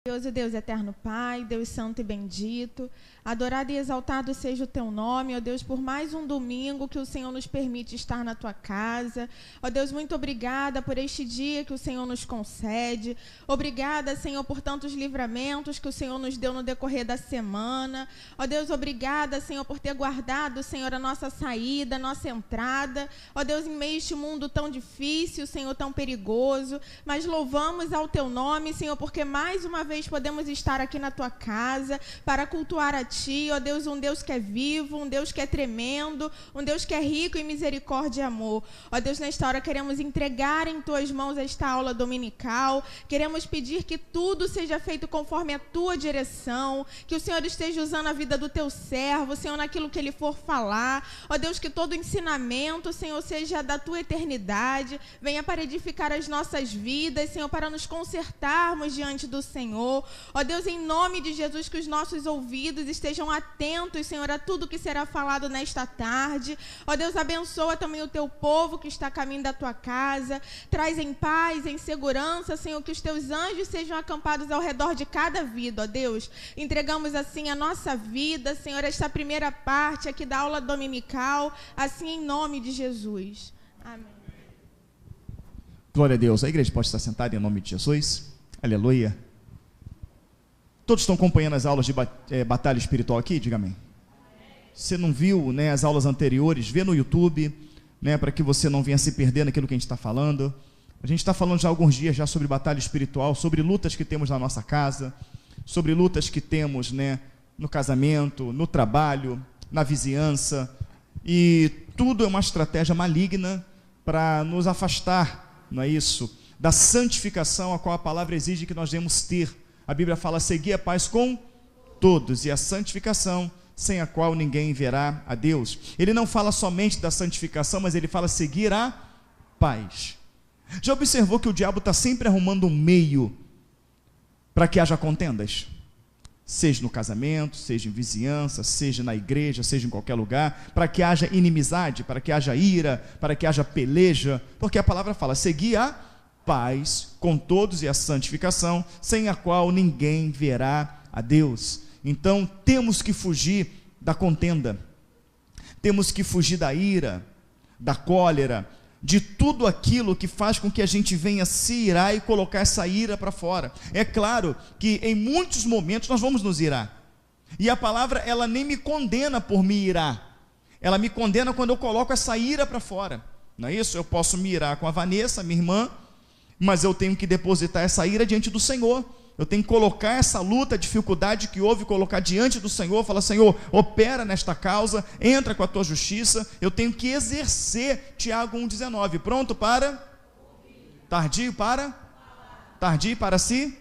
Deus e Deus eterno Pai, Deus santo e bendito, adorado e exaltado seja o teu nome, ó Deus, por mais um domingo que o Senhor nos permite estar na tua casa. Ó Deus, muito obrigada por este dia que o Senhor nos concede. Obrigada, Senhor, por tantos livramentos que o Senhor nos deu no decorrer da semana. Ó Deus, obrigada, Senhor, por ter guardado, Senhor, a nossa saída, a nossa entrada. Ó Deus, em meio a este mundo tão difícil, Senhor, tão perigoso, mas louvamos ao teu nome, Senhor, porque mais uma vez podemos estar aqui na tua casa para cultuar a ti, ó Deus, um Deus que é vivo, um Deus que é tremendo, um Deus que é rico em misericórdia e amor. Ó Deus, nesta hora queremos entregar em tuas mãos esta aula dominical, queremos pedir que tudo seja feito conforme a tua direção, que o Senhor esteja usando a vida do teu servo, Senhor, naquilo que ele for falar. Ó Deus, que todo ensinamento, Senhor, seja da tua eternidade, venha para edificar as nossas vidas, Senhor, para nos consertarmos diante do Senhor. Ó Deus, em nome de Jesus, que os nossos ouvidos estejam atentos, Senhor, a tudo que será falado nesta tarde. Ó Deus, abençoa também o teu povo que está a caminho da tua casa. Traz em paz, em segurança, Senhor, que os teus anjos sejam acampados ao redor de cada vida, ó Deus. Entregamos assim a nossa vida, Senhor, esta primeira parte aqui da aula dominical, assim em nome de Jesus. Amém. Glória a Deus. A igreja pode estar sentada em nome de Jesus. Aleluia. Todos estão acompanhando as aulas de batalha espiritual aqui? Diga amém. Você não viu, né, as aulas anteriores? Vê no YouTube, né, para que você não venha se perder naquilo que a gente está falando. A gente está falando já há alguns dias já sobre batalha espiritual, sobre lutas que temos na nossa casa, sobre lutas que temos, né, no casamento, no trabalho, na vizinhança. E tudo é uma estratégia maligna para nos afastar, não é isso? Da santificação a qual a palavra exige que nós devemos ter. A Bíblia fala: seguir a paz com todos, e a santificação, sem a qual ninguém verá a Deus. Ele não fala somente da santificação, mas ele fala seguir a paz. Já observou que o diabo está sempre arrumando um meio para que haja contendas? Seja no casamento, seja em vizinhança, seja na igreja, seja em qualquer lugar, para que haja inimizade, para que haja ira, para que haja peleja, porque a palavra fala: seguir a paz com todos e a santificação, sem a qual ninguém verá a Deus. Então temos que fugir da contenda, temos que fugir da ira, da cólera, de tudo aquilo que faz com que a gente venha se irar e colocar essa ira para fora. É claro que em muitos momentos nós vamos nos irar, e a palavra, ela nem me condena por me irar, ela me condena quando eu coloco essa ira para fora, não é isso? Eu posso me irar com a Vanessa, minha irmã, mas eu tenho que depositar essa ira diante do Senhor. Eu tenho que colocar essa luta, dificuldade que houve, colocar diante do Senhor, falar: Senhor, opera nesta causa, entra com a tua justiça. Eu tenho que exercer, Tiago 1,19, pronto para? Tardio para? Tardio para si?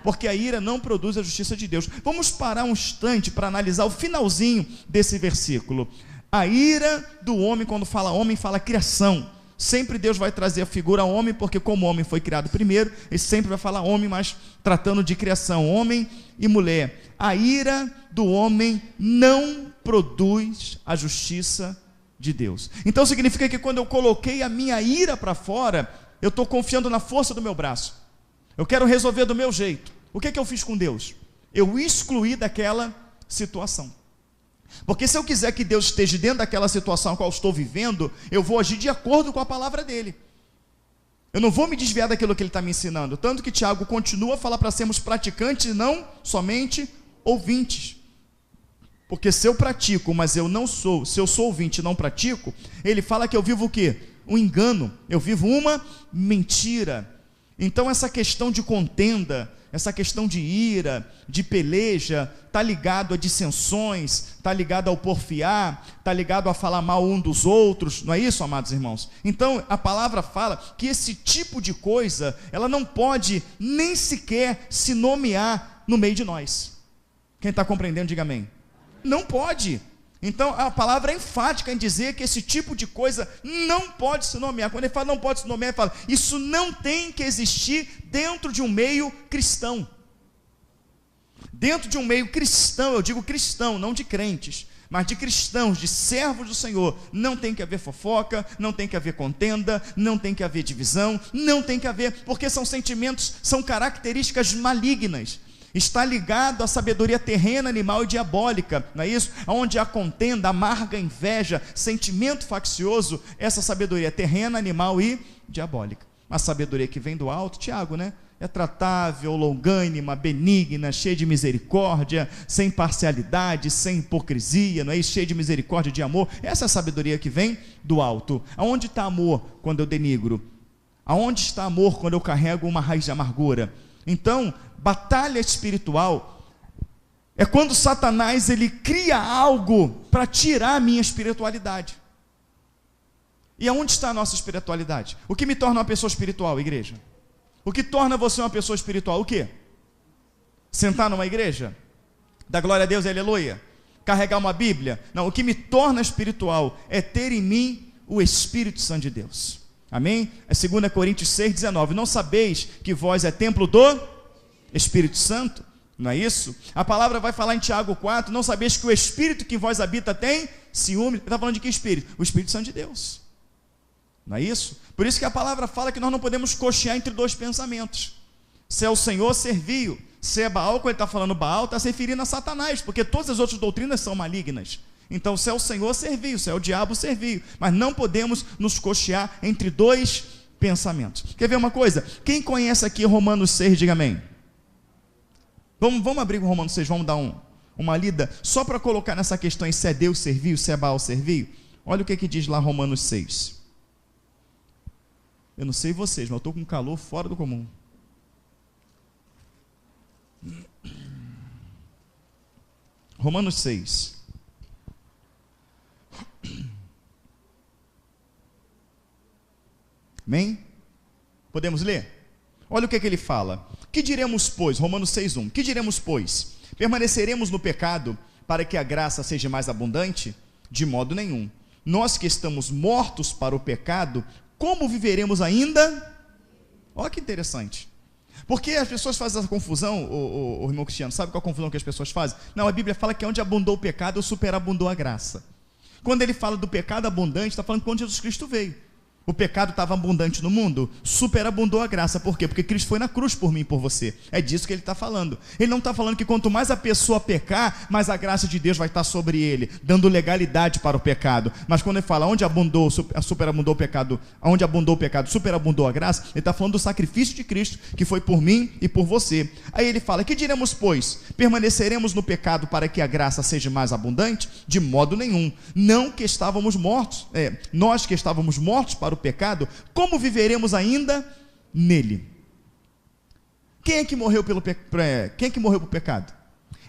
Porque a ira não produz a justiça de Deus. Vamos parar um instante para analisar o finalzinho desse versículo. A ira do homem, quando fala homem, fala criação. Sempre Deus vai trazer a figura homem, porque como o homem foi criado primeiro, ele sempre vai falar homem, mas tratando de criação, homem e mulher. A ira do homem não produz a justiça de Deus. Então significa que quando eu coloquei a minha ira para fora, eu estou confiando na força do meu braço. Eu quero resolver do meu jeito. O que eu fiz com Deus? Eu excluí daquela situação. Porque se eu quiser que Deus esteja dentro daquela situação a qual estou vivendo, eu vou agir de acordo com a palavra dele. Eu não vou me desviar daquilo que ele está me ensinando. Tanto que Tiago continua a falar para sermos praticantes e não somente ouvintes. Porque se eu pratico, mas eu não sou, se eu sou ouvinte e não pratico, ele fala que eu vivo o quê? Um engano, eu vivo uma mentira. Então essa questão de contenda, essa questão de ira, de peleja, está ligado a dissensões, está ligado ao porfiar, está ligado a falar mal um dos outros, não é isso, amados irmãos? Então a palavra fala que esse tipo de coisa, ela não pode nem sequer se nomear no meio de nós. Quem está compreendendo, diga amém. Não pode. Então a palavra é enfática em dizer que esse tipo de coisa não pode se nomear. Quando ele fala não pode se nomear, ele fala: isso não tem que existir dentro de um meio cristão. Dentro de um meio cristão, eu digo cristão, não de crentes, mas de cristãos, de servos do Senhor, não tem que haver fofoca, não tem que haver contenda, não tem que haver divisão, não tem que haver, porque são sentimentos, são características malignas. está ligado à sabedoria terrena, animal e diabólica, não é isso? Onde há contenda, amarga inveja, sentimento faccioso, essa sabedoria terrena, animal e diabólica. A sabedoria que vem do alto, Tiago, né? É tratável, longânima, benigna, cheia de misericórdia, sem parcialidade, sem hipocrisia, não é isso? Cheia de misericórdia, de amor. Essa é a sabedoria que vem do alto. Aonde está amor quando eu denigro? Aonde está amor quando eu carrego uma raiz de amargura? Então, batalha espiritual é quando Satanás ele cria algo para tirar a minha espiritualidade. E aonde está a nossa espiritualidade? O que me torna uma pessoa espiritual, igreja? O que torna você uma pessoa espiritual? O quê? Sentar numa igreja? Dar glória a Deus, aleluia? Carregar uma Bíblia? Não, o que me torna espiritual é ter em mim o Espírito Santo de Deus. Amém? É 2 Coríntios 6,19. Não sabeis que vós é templo do Espírito Santo? Não é isso? A palavra vai falar em Tiago 4, não sabeis que o Espírito que em vós habita tem ciúme. Ele está falando de que Espírito? O Espírito Santo de Deus. Não é isso? Por isso que a palavra fala que nós não podemos cochear entre dois pensamentos. Se é o Senhor, serviu. Se é Baal, quando ele está falando Baal, está se referindo a Satanás, porque todas as outras doutrinas são malignas. Então, se é o Senhor, serviu. Se é o diabo, serviu. Mas não podemos nos cochear entre dois pensamentos. Quer ver uma coisa? Quem conhece aqui Romanos 6, diga amém. Vamos abrir com Romanos 6, vamos dar uma lida, só para colocar nessa questão, se é Deus serviu, se é Baal serviu. Olha o que diz lá Romanos 6. Eu não sei vocês, mas eu estou com calor fora do comum. Romanos 6. Amém? Podemos ler? Olha o que ele fala. Que diremos, pois? Romanos 6:1. Que diremos, pois? Permaneceremos no pecado para que a graça seja mais abundante? De modo nenhum. Nós que estamos mortos para o pecado, como viveremos ainda? Olha que interessante. Porque as pessoas fazem essa confusão, o irmão Cristiano, sabe qual a confusão que as pessoas fazem? Não, a Bíblia fala que onde abundou o pecado, superabundou a graça. Quando ele fala do pecado abundante, está falando que quando Jesus Cristo veio. O pecado estava abundante no mundo, superabundou a graça. Por quê? Porque Cristo foi na cruz por mim e por você. É disso que ele está falando. Ele não está falando que quanto mais a pessoa pecar, mais a graça de Deus vai estar sobre ele, dando legalidade para o pecado. Mas quando ele fala onde abundou, superabundou o pecado, onde abundou o pecado, superabundou a graça, ele está falando do sacrifício de Cristo, que foi por mim e por você. Aí ele fala, que diremos, pois? Permaneceremos no pecado para que a graça seja mais abundante? De modo nenhum. Não que estávamos mortos, nós que estávamos mortos para o pecado, como viveremos ainda nele? Quem é que morreu pelo pecado?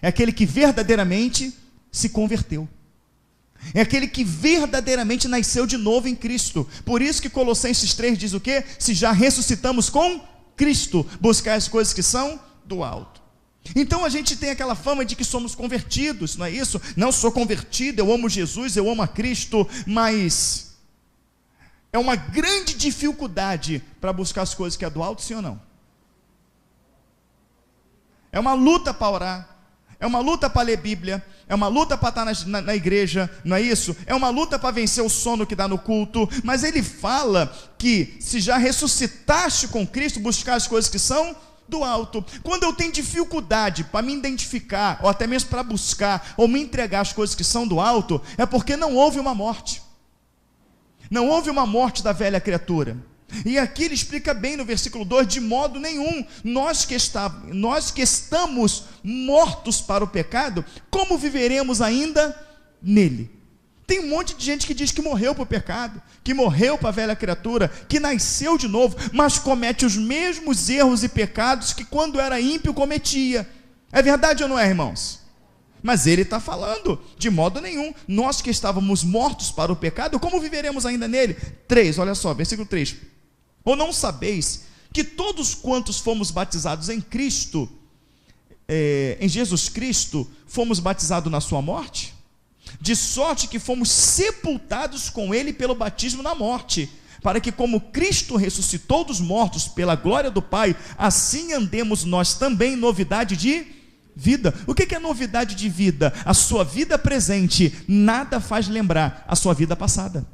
É aquele que verdadeiramente se converteu. É aquele que verdadeiramente nasceu de novo em Cristo. Por isso que Colossenses 3 diz o quê? Se já ressuscitamos com Cristo, buscar as coisas que são do alto. Então a gente tem aquela fama de que somos convertidos, não é isso? Não sou convertido, eu amo Jesus, eu amo a Cristo, mas é uma grande dificuldade para buscar as coisas que é do alto, sim ou não? É uma luta para orar, é uma luta para ler Bíblia, é uma luta para estar na igreja, não é isso? É uma luta para vencer o sono que dá no culto. Mas ele fala que se já ressuscitaste com Cristo, buscar as coisas que são do alto. Quando eu tenho dificuldade para me identificar, ou até mesmo para buscar, ou me entregar as coisas que são do alto, é porque não houve uma morte. Não houve uma morte da velha criatura. E aqui ele explica bem no versículo 2, de modo nenhum. Nós que estamos mortos para o pecado, como viveremos ainda nele? Tem um monte de gente que diz que morreu para o pecado, que morreu para a velha criatura, que nasceu de novo, mas comete os mesmos erros e pecados que quando era ímpio cometia. É verdade ou não é, irmãos? Mas ele está falando, de modo nenhum, nós que estávamos mortos para o pecado, como viveremos ainda nele? 3, olha só, versículo 3. Ou não sabeis que todos quantos fomos batizados em Cristo, em Jesus Cristo, fomos batizados na sua morte? De sorte que fomos sepultados com ele pelo batismo na morte, para que como Cristo ressuscitou dos mortos pela glória do Pai, assim andemos nós também em novidade de vida. O que é novidade de vida? A sua vida presente nada faz lembrar a sua vida passada.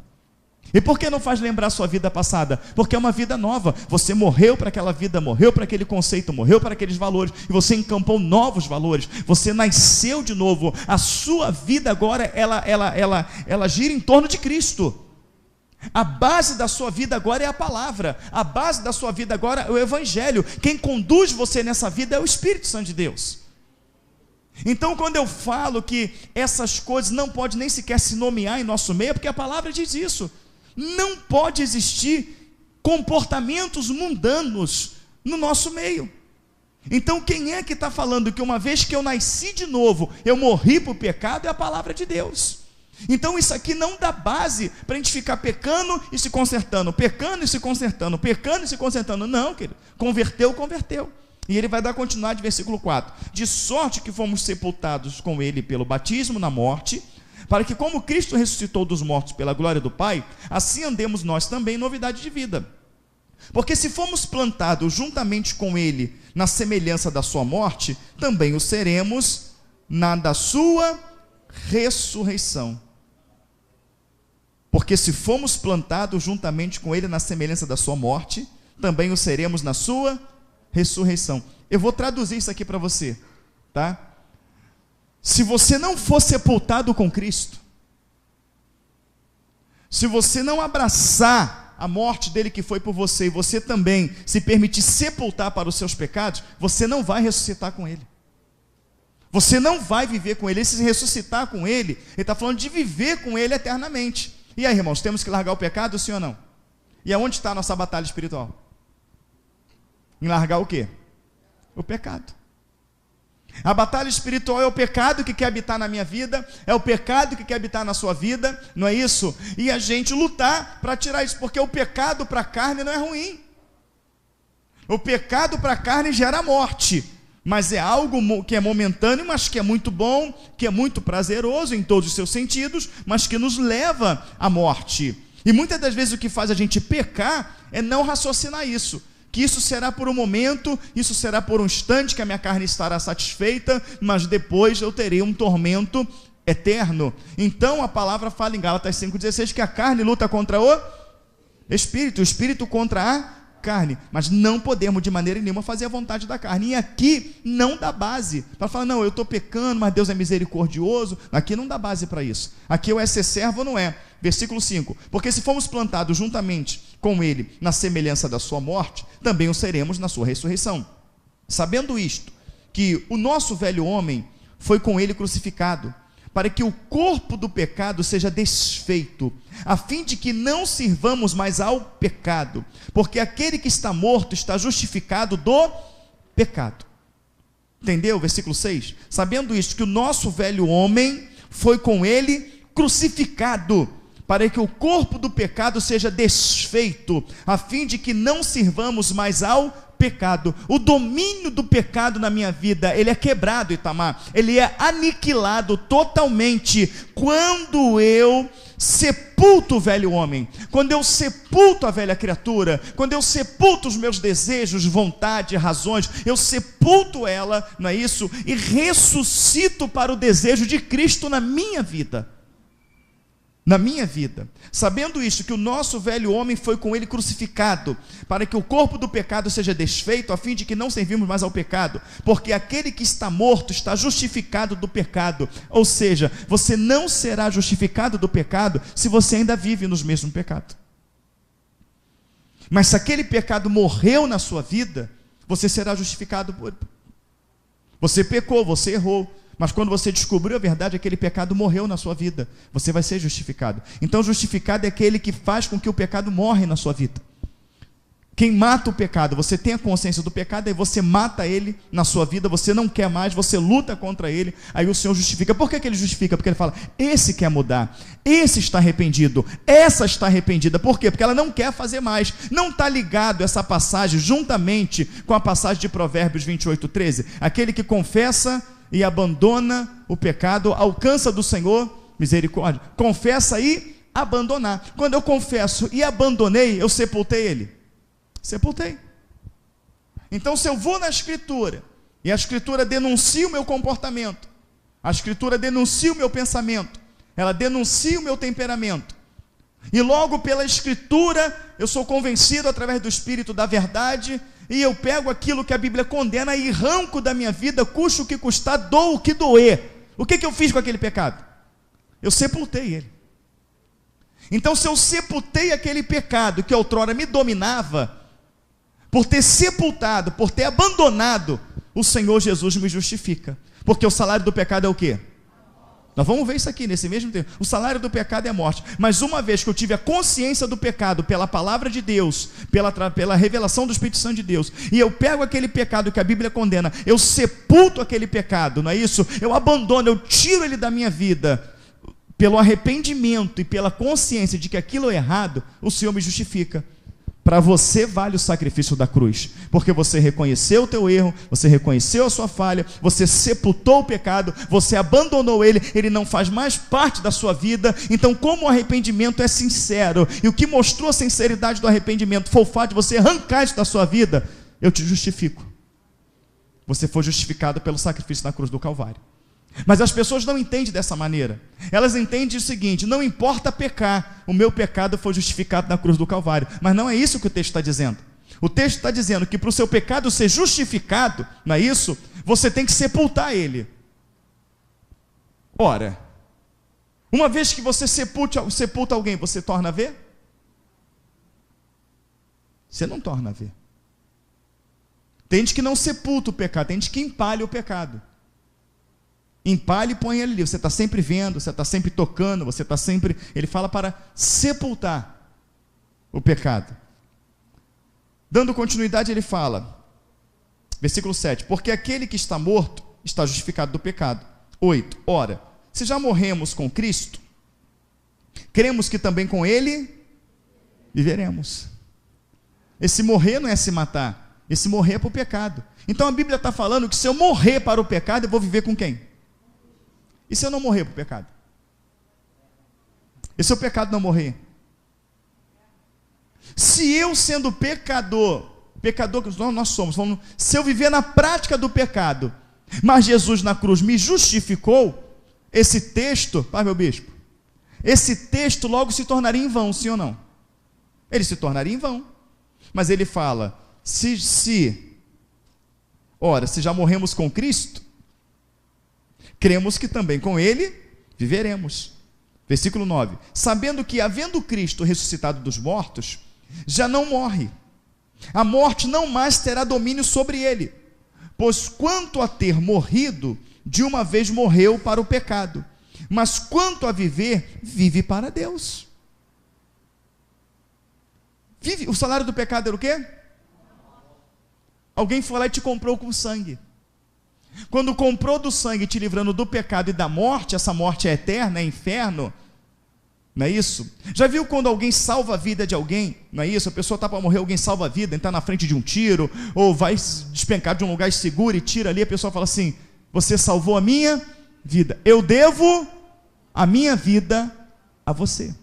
E por que não faz lembrar a sua vida passada? Porque é uma vida nova. Você morreu para aquela vida, morreu para aquele conceito, morreu para aqueles valores, e você encampou novos valores. Você nasceu de novo. A sua vida agora, ela gira em torno de Cristo. A base da sua vida agora é a palavra. A base da sua vida agora é o Evangelho. Quem conduz você nessa vida é o Espírito Santo de Deus. Então, quando eu falo que essas coisas não podem nem sequer se nomear em nosso meio, é porque a palavra diz isso. Não pode existir comportamentos mundanos no nosso meio. Então, quem é que está falando que uma vez que eu nasci de novo, eu morri para o pecado? É a palavra de Deus. Então, isso aqui não dá base para a gente ficar pecando e se consertando, pecando e se consertando, pecando e se consertando. Não, querido. Converteu, converteu. E ele vai dar continuidade, versículo 4. De sorte que fomos sepultados com ele pelo batismo na morte, para que, como Cristo ressuscitou dos mortos pela glória do Pai, assim andemos nós também em novidade de vida. Porque se fomos plantados juntamente com ele na semelhança da sua morte, também o seremos na da sua ressurreição. Porque se fomos plantados juntamente com ele na semelhança da sua morte, também o seremos na sua ressurreição. Eu vou traduzir isso aqui para você, tá? Se você não for sepultado com Cristo, se você não abraçar a morte dele que foi por você, e você também se permitir sepultar para os seus pecados, você não vai ressuscitar com ele. Você não vai viver com ele. Se ressuscitar com ele, ele está falando de viver com ele eternamente. E aí, irmãos, temos que largar o pecado, sim ou não? E aonde está a nossa batalha espiritual? Em largar o quê? O pecado. A batalha espiritual é o pecado que quer habitar na minha vida, é o pecado que quer habitar na sua vida, não é isso? E a gente lutar para tirar isso, porque o pecado para a carne não é ruim. O pecado para a carne gera morte, mas é algo que é momentâneo, mas que é muito bom, que é muito prazeroso em todos os seus sentidos, mas que nos leva à morte. E muitas das vezes o que faz a gente pecar é não raciocinar isso. Que isso será por um momento, isso será por um instante que a minha carne estará satisfeita, mas depois eu terei um tormento eterno. Então a palavra fala em Gálatas 5,16 que a carne luta contra o Espírito, o Espírito contra a carne, mas não podemos de maneira nenhuma fazer a vontade da carne. E aqui não dá base para falar, não, eu estou pecando, mas Deus é misericordioso. Aqui não dá base para isso. Aqui ou é ser servo ou não é. Versículo 5, porque se fomos plantados juntamente com ele na semelhança da sua morte, também o seremos na sua ressurreição. Sabendo isto, que o nosso velho homem foi com ele crucificado, para que o corpo do pecado seja desfeito, a fim de que não sirvamos mais ao pecado, porque aquele que está morto está justificado do pecado. Entendeu? Versículo 6, sabendo isto, que o nosso velho homem foi com ele crucificado, para que o corpo do pecado seja desfeito, a fim de que não sirvamos mais ao pecado. O domínio do pecado na minha vida, ele é quebrado, Itamar, ele é aniquilado totalmente, quando eu sepulto o velho homem, quando eu sepulto a velha criatura, quando eu sepulto os meus desejos, vontade, razões, eu sepulto ela, não é isso? E ressuscito para o desejo de Cristo na minha vida. Na minha vida, sabendo isto, que o nosso velho homem foi com ele crucificado, para que o corpo do pecado seja desfeito, a fim de que não servimos mais ao pecado, porque aquele que está morto está justificado do pecado. Ou seja, você não será justificado do pecado se você ainda vive nos mesmos pecados. Mas se aquele pecado morreu na sua vida, você será justificado por... Você pecou, você errou, mas quando você descobriu a verdade, aquele pecado morreu na sua vida, você vai ser justificado. Então justificado é aquele que faz com que o pecado morre na sua vida. Quem mata o pecado, você tem a consciência do pecado, aí você mata ele na sua vida, você não quer mais, você luta contra ele, aí o Senhor justifica. Por que ele justifica? Porque ele fala, esse quer mudar, esse está arrependido, essa está arrependida. Por quê? Porque ela não quer fazer mais. Não está ligado essa passagem juntamente com a passagem de Provérbios 28:13? Aquele que confessa e abandona o pecado, alcança do Senhor misericórdia. Confessa e abandonar. Quando eu confesso e abandonei, eu sepultei ele. Sepultei. Então, se eu vou na Escritura, e a Escritura denuncia o meu comportamento, a Escritura denuncia o meu pensamento, ela denuncia o meu temperamento, E logo pela Escritura, eu sou convencido através do Espírito da verdade, e eu pego aquilo que a Bíblia condena e arranco da minha vida, custe o que custar, dou o que doer. O que eu fiz com aquele pecado? Eu sepultei ele. Então, se eu sepultei aquele pecado que outrora me dominava, por ter sepultado, por ter abandonado, o Senhor Jesus me justifica. Porque o salário do pecado é o quê? Nós vamos ver isso aqui nesse mesmo tempo. O salário do pecado é a morte. Mas uma vez que eu tive a consciência do pecado pela palavra de Deus, pela revelação do Espírito Santo de Deus, e eu pego aquele pecado que a Bíblia condena, eu sepulto aquele pecado, não é isso? Eu abandono, eu tiro ele da minha vida. Pelo arrependimento e pela consciência de que aquilo é errado, o Senhor me justifica. Para você vale o sacrifício da cruz, porque você reconheceu o teu erro, você reconheceu a sua falha, você sepultou o pecado, você abandonou ele, ele não faz mais parte da sua vida. Então, como o arrependimento é sincero, e o que mostrou a sinceridade do arrependimento foi o fato de você arrancar isso da sua vida, eu te justifico. Você foi justificado pelo sacrifício na cruz do Calvário. Mas as pessoas não entendem dessa maneira. Elas entendem o seguinte: não importa pecar, o meu pecado foi justificado na cruz do Calvário. Mas não é isso que o texto está dizendo. O texto está dizendo que para o seu pecado ser justificado, não é isso? Você tem que sepultar ele. Ora, uma vez que você sepulta alguém, você torna a ver? Você não torna a ver. Tem gente que não sepulta o pecado, tem gente que empalha o pecado. Empalhe e põe ele ali. Você está sempre vendo, você está sempre tocando, você está sempre... Ele fala para sepultar o pecado. Dando continuidade, ele fala, versículo 7, porque aquele que está morto está justificado do pecado. 8, ora, se já morremos com Cristo, cremos que também com ele viveremos. Esse morrer não é se matar, esse morrer é para o pecado. Então a Bíblia está falando que se eu morrer para o pecado, eu vou viver com quem? E se eu não morrer para o pecado? E se o pecado não morrer? Se eu sendo pecador que nós somos, se eu viver na prática do pecado, mas Jesus na cruz me justificou, esse texto, pai meu bispo, esse texto logo se tornaria em vão, sim ou não? Ele se tornaria em vão. Mas ele fala, ora, se já morremos com Cristo, cremos que também com ele viveremos. Versículo 9, sabendo que havendo Cristo ressuscitado dos mortos, já não morre, a morte não mais terá domínio sobre ele, pois quanto a ter morrido, de uma vez morreu para o pecado, mas quanto a viver, vive para Deus. O salário do pecado era o quê? Alguém foi lá e te comprou com sangue. Quando comprou do sangue, te livrando do pecado e da morte, essa morte é eterna, é inferno, não é isso? Já viu quando alguém salva a vida de alguém, não é isso? A pessoa está para morrer, alguém salva a vida, está na frente de um tiro, ou vai despencar de um lugar seguro e tira ali, a pessoa fala assim, você salvou a minha vida, eu devo a minha vida a você.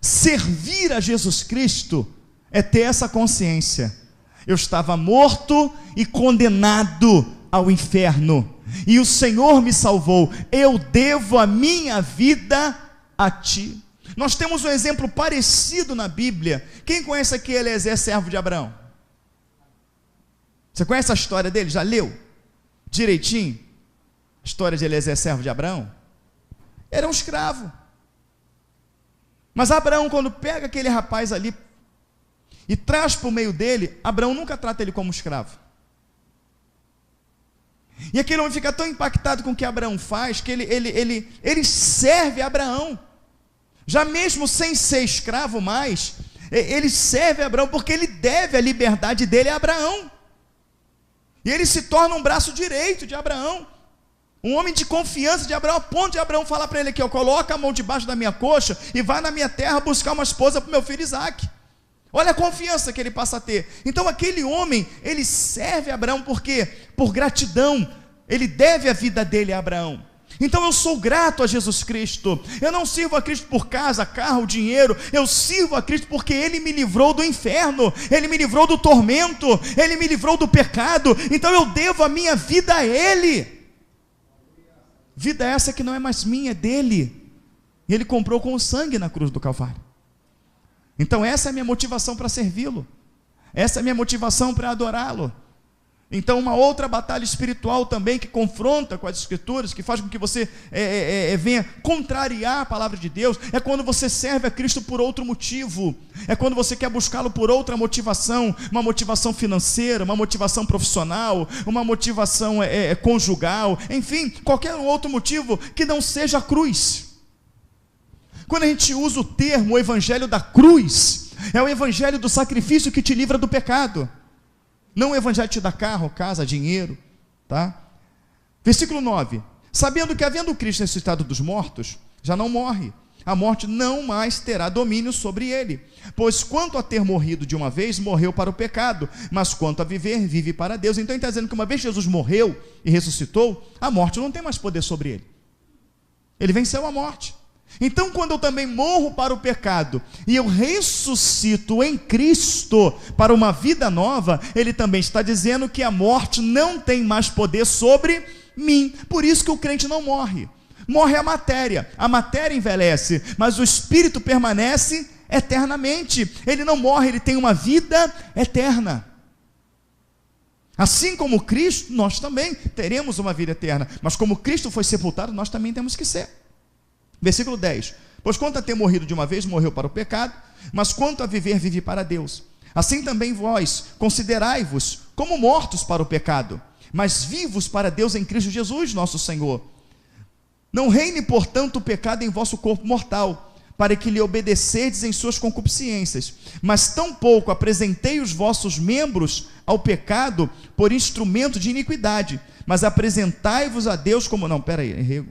Servir a Jesus Cristo é ter essa consciência, eu estava morto e condenado ao inferno, e o Senhor me salvou, eu devo a minha vida a ti. Nós temos um exemplo parecido na Bíblia. Quem conhece aqui Eliezer, servo de Abraão? Você conhece a história dele? Já leu direitinho a história de Eliezer, servo de Abraão? Era um escravo, mas Abraão, quando pega aquele rapaz ali e traz para o meio dele, Abraão nunca trata ele como escravo. E aquele homem fica tão impactado com o que Abraão faz, que ele serve a Abraão, já mesmo sem ser escravo mais, ele serve a Abraão, porque ele deve a liberdade dele a Abraão, e ele se torna um braço direito de Abraão, um homem de confiança de Abraão, a ponto de Abraão falar para ele aqui, coloca a mão debaixo da minha coxa, e vai na minha terra buscar uma esposa para o meu filho Isaque. Olha a confiança que ele passa a ter. Então aquele homem, ele serve a Abraão, por quê? Por gratidão, ele deve a vida dele a Abraão. Então eu sou grato a Jesus Cristo, eu não sirvo a Cristo por casa, carro, dinheiro, eu sirvo a Cristo porque Ele me livrou do inferno, Ele me livrou do tormento, Ele me livrou do pecado, então eu devo a minha vida a Ele. Vida essa que não é mais minha, é dele. E Ele comprou com o sangue na cruz do Calvário. Então essa é a minha motivação para servi-lo. Essa é a minha motivação para adorá-lo. Então uma outra batalha espiritual também que confronta com as Escrituras, que faz com que você venha contrariar a palavra de Deus, é quando você serve a Cristo por outro motivo, é quando você quer buscá-lo por outra motivação, uma motivação financeira, uma motivação profissional, uma motivação conjugal, enfim, qualquer outro motivo que não seja a cruz. Quando a gente usa o termo o evangelho da cruz, é o evangelho do sacrifício que te livra do pecado. Não o evangelho te dá carro, casa, dinheiro, tá? Versículo 9. Sabendo que havendo Cristo ressuscitado dos mortos, já não morre. A morte não mais terá domínio sobre ele. Pois quanto a ter morrido de uma vez, morreu para o pecado. Mas quanto a viver, vive para Deus. Então ele está dizendo que uma vez Jesus morreu e ressuscitou, a morte não tem mais poder sobre ele. Ele venceu a morte. Então quando eu também morro para o pecado e eu ressuscito em Cristo para uma vida nova, ele também está dizendo que a morte não tem mais poder sobre mim. Por isso que o crente não morre. Morre a matéria envelhece, mas o espírito permanece eternamente. Ele não morre, ele tem uma vida eterna. Assim como Cristo, nós também teremos uma vida eterna, mas como Cristo foi sepultado, nós também temos que ser. Versículo 10. Pois quanto a ter morrido de uma vez, morreu para o pecado, mas quanto a viver, vive para Deus. Assim também vós, considerai-vos como mortos para o pecado, mas vivos para Deus em Cristo Jesus, nosso Senhor. Não reine, portanto, o pecado em vosso corpo mortal, para que lhe obedecedes em suas concupiscências, mas tampouco apresentei os vossos membros ao pecado por instrumento de iniquidade, mas apresentai-vos a Deus como... Não, peraí, errei.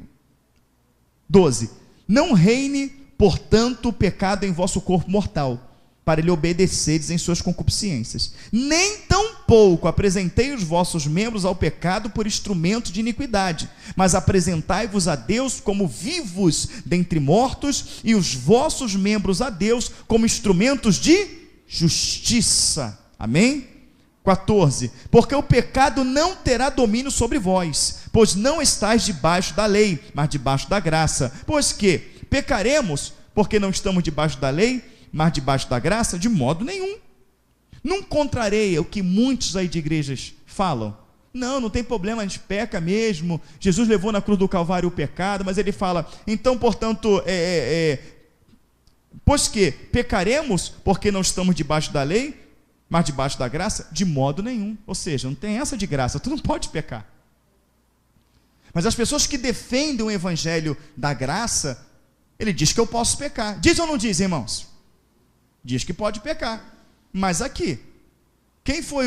12. Não reine, portanto, o pecado em vosso corpo mortal, para lhe obedeceres em suas concupiscências. Nem tampouco apresentei os vossos membros ao pecado por instrumento de iniquidade, mas apresentai-vos a Deus como vivos dentre mortos, e os vossos membros a Deus como instrumentos de justiça. Amém? 14. Porque o pecado não terá domínio sobre vós, pois não estáis debaixo da lei, mas debaixo da graça. Pois que pecaremos, porque não estamos debaixo da lei, mas debaixo da graça? De modo nenhum. Não contrareia o que muitos aí de igrejas falam. Não tem problema, a gente peca mesmo. Jesus levou na cruz do Calvário o pecado, mas ele fala, então, portanto, pois que pecaremos, porque não estamos debaixo da lei, mas debaixo da graça? De modo nenhum. Ou seja, não tem essa de graça, tu não pode pecar. Mas as pessoas que defendem o evangelho da graça, ele diz que eu posso pecar. Diz ou não diz, irmãos? Diz que pode pecar. Mas aqui, quem foi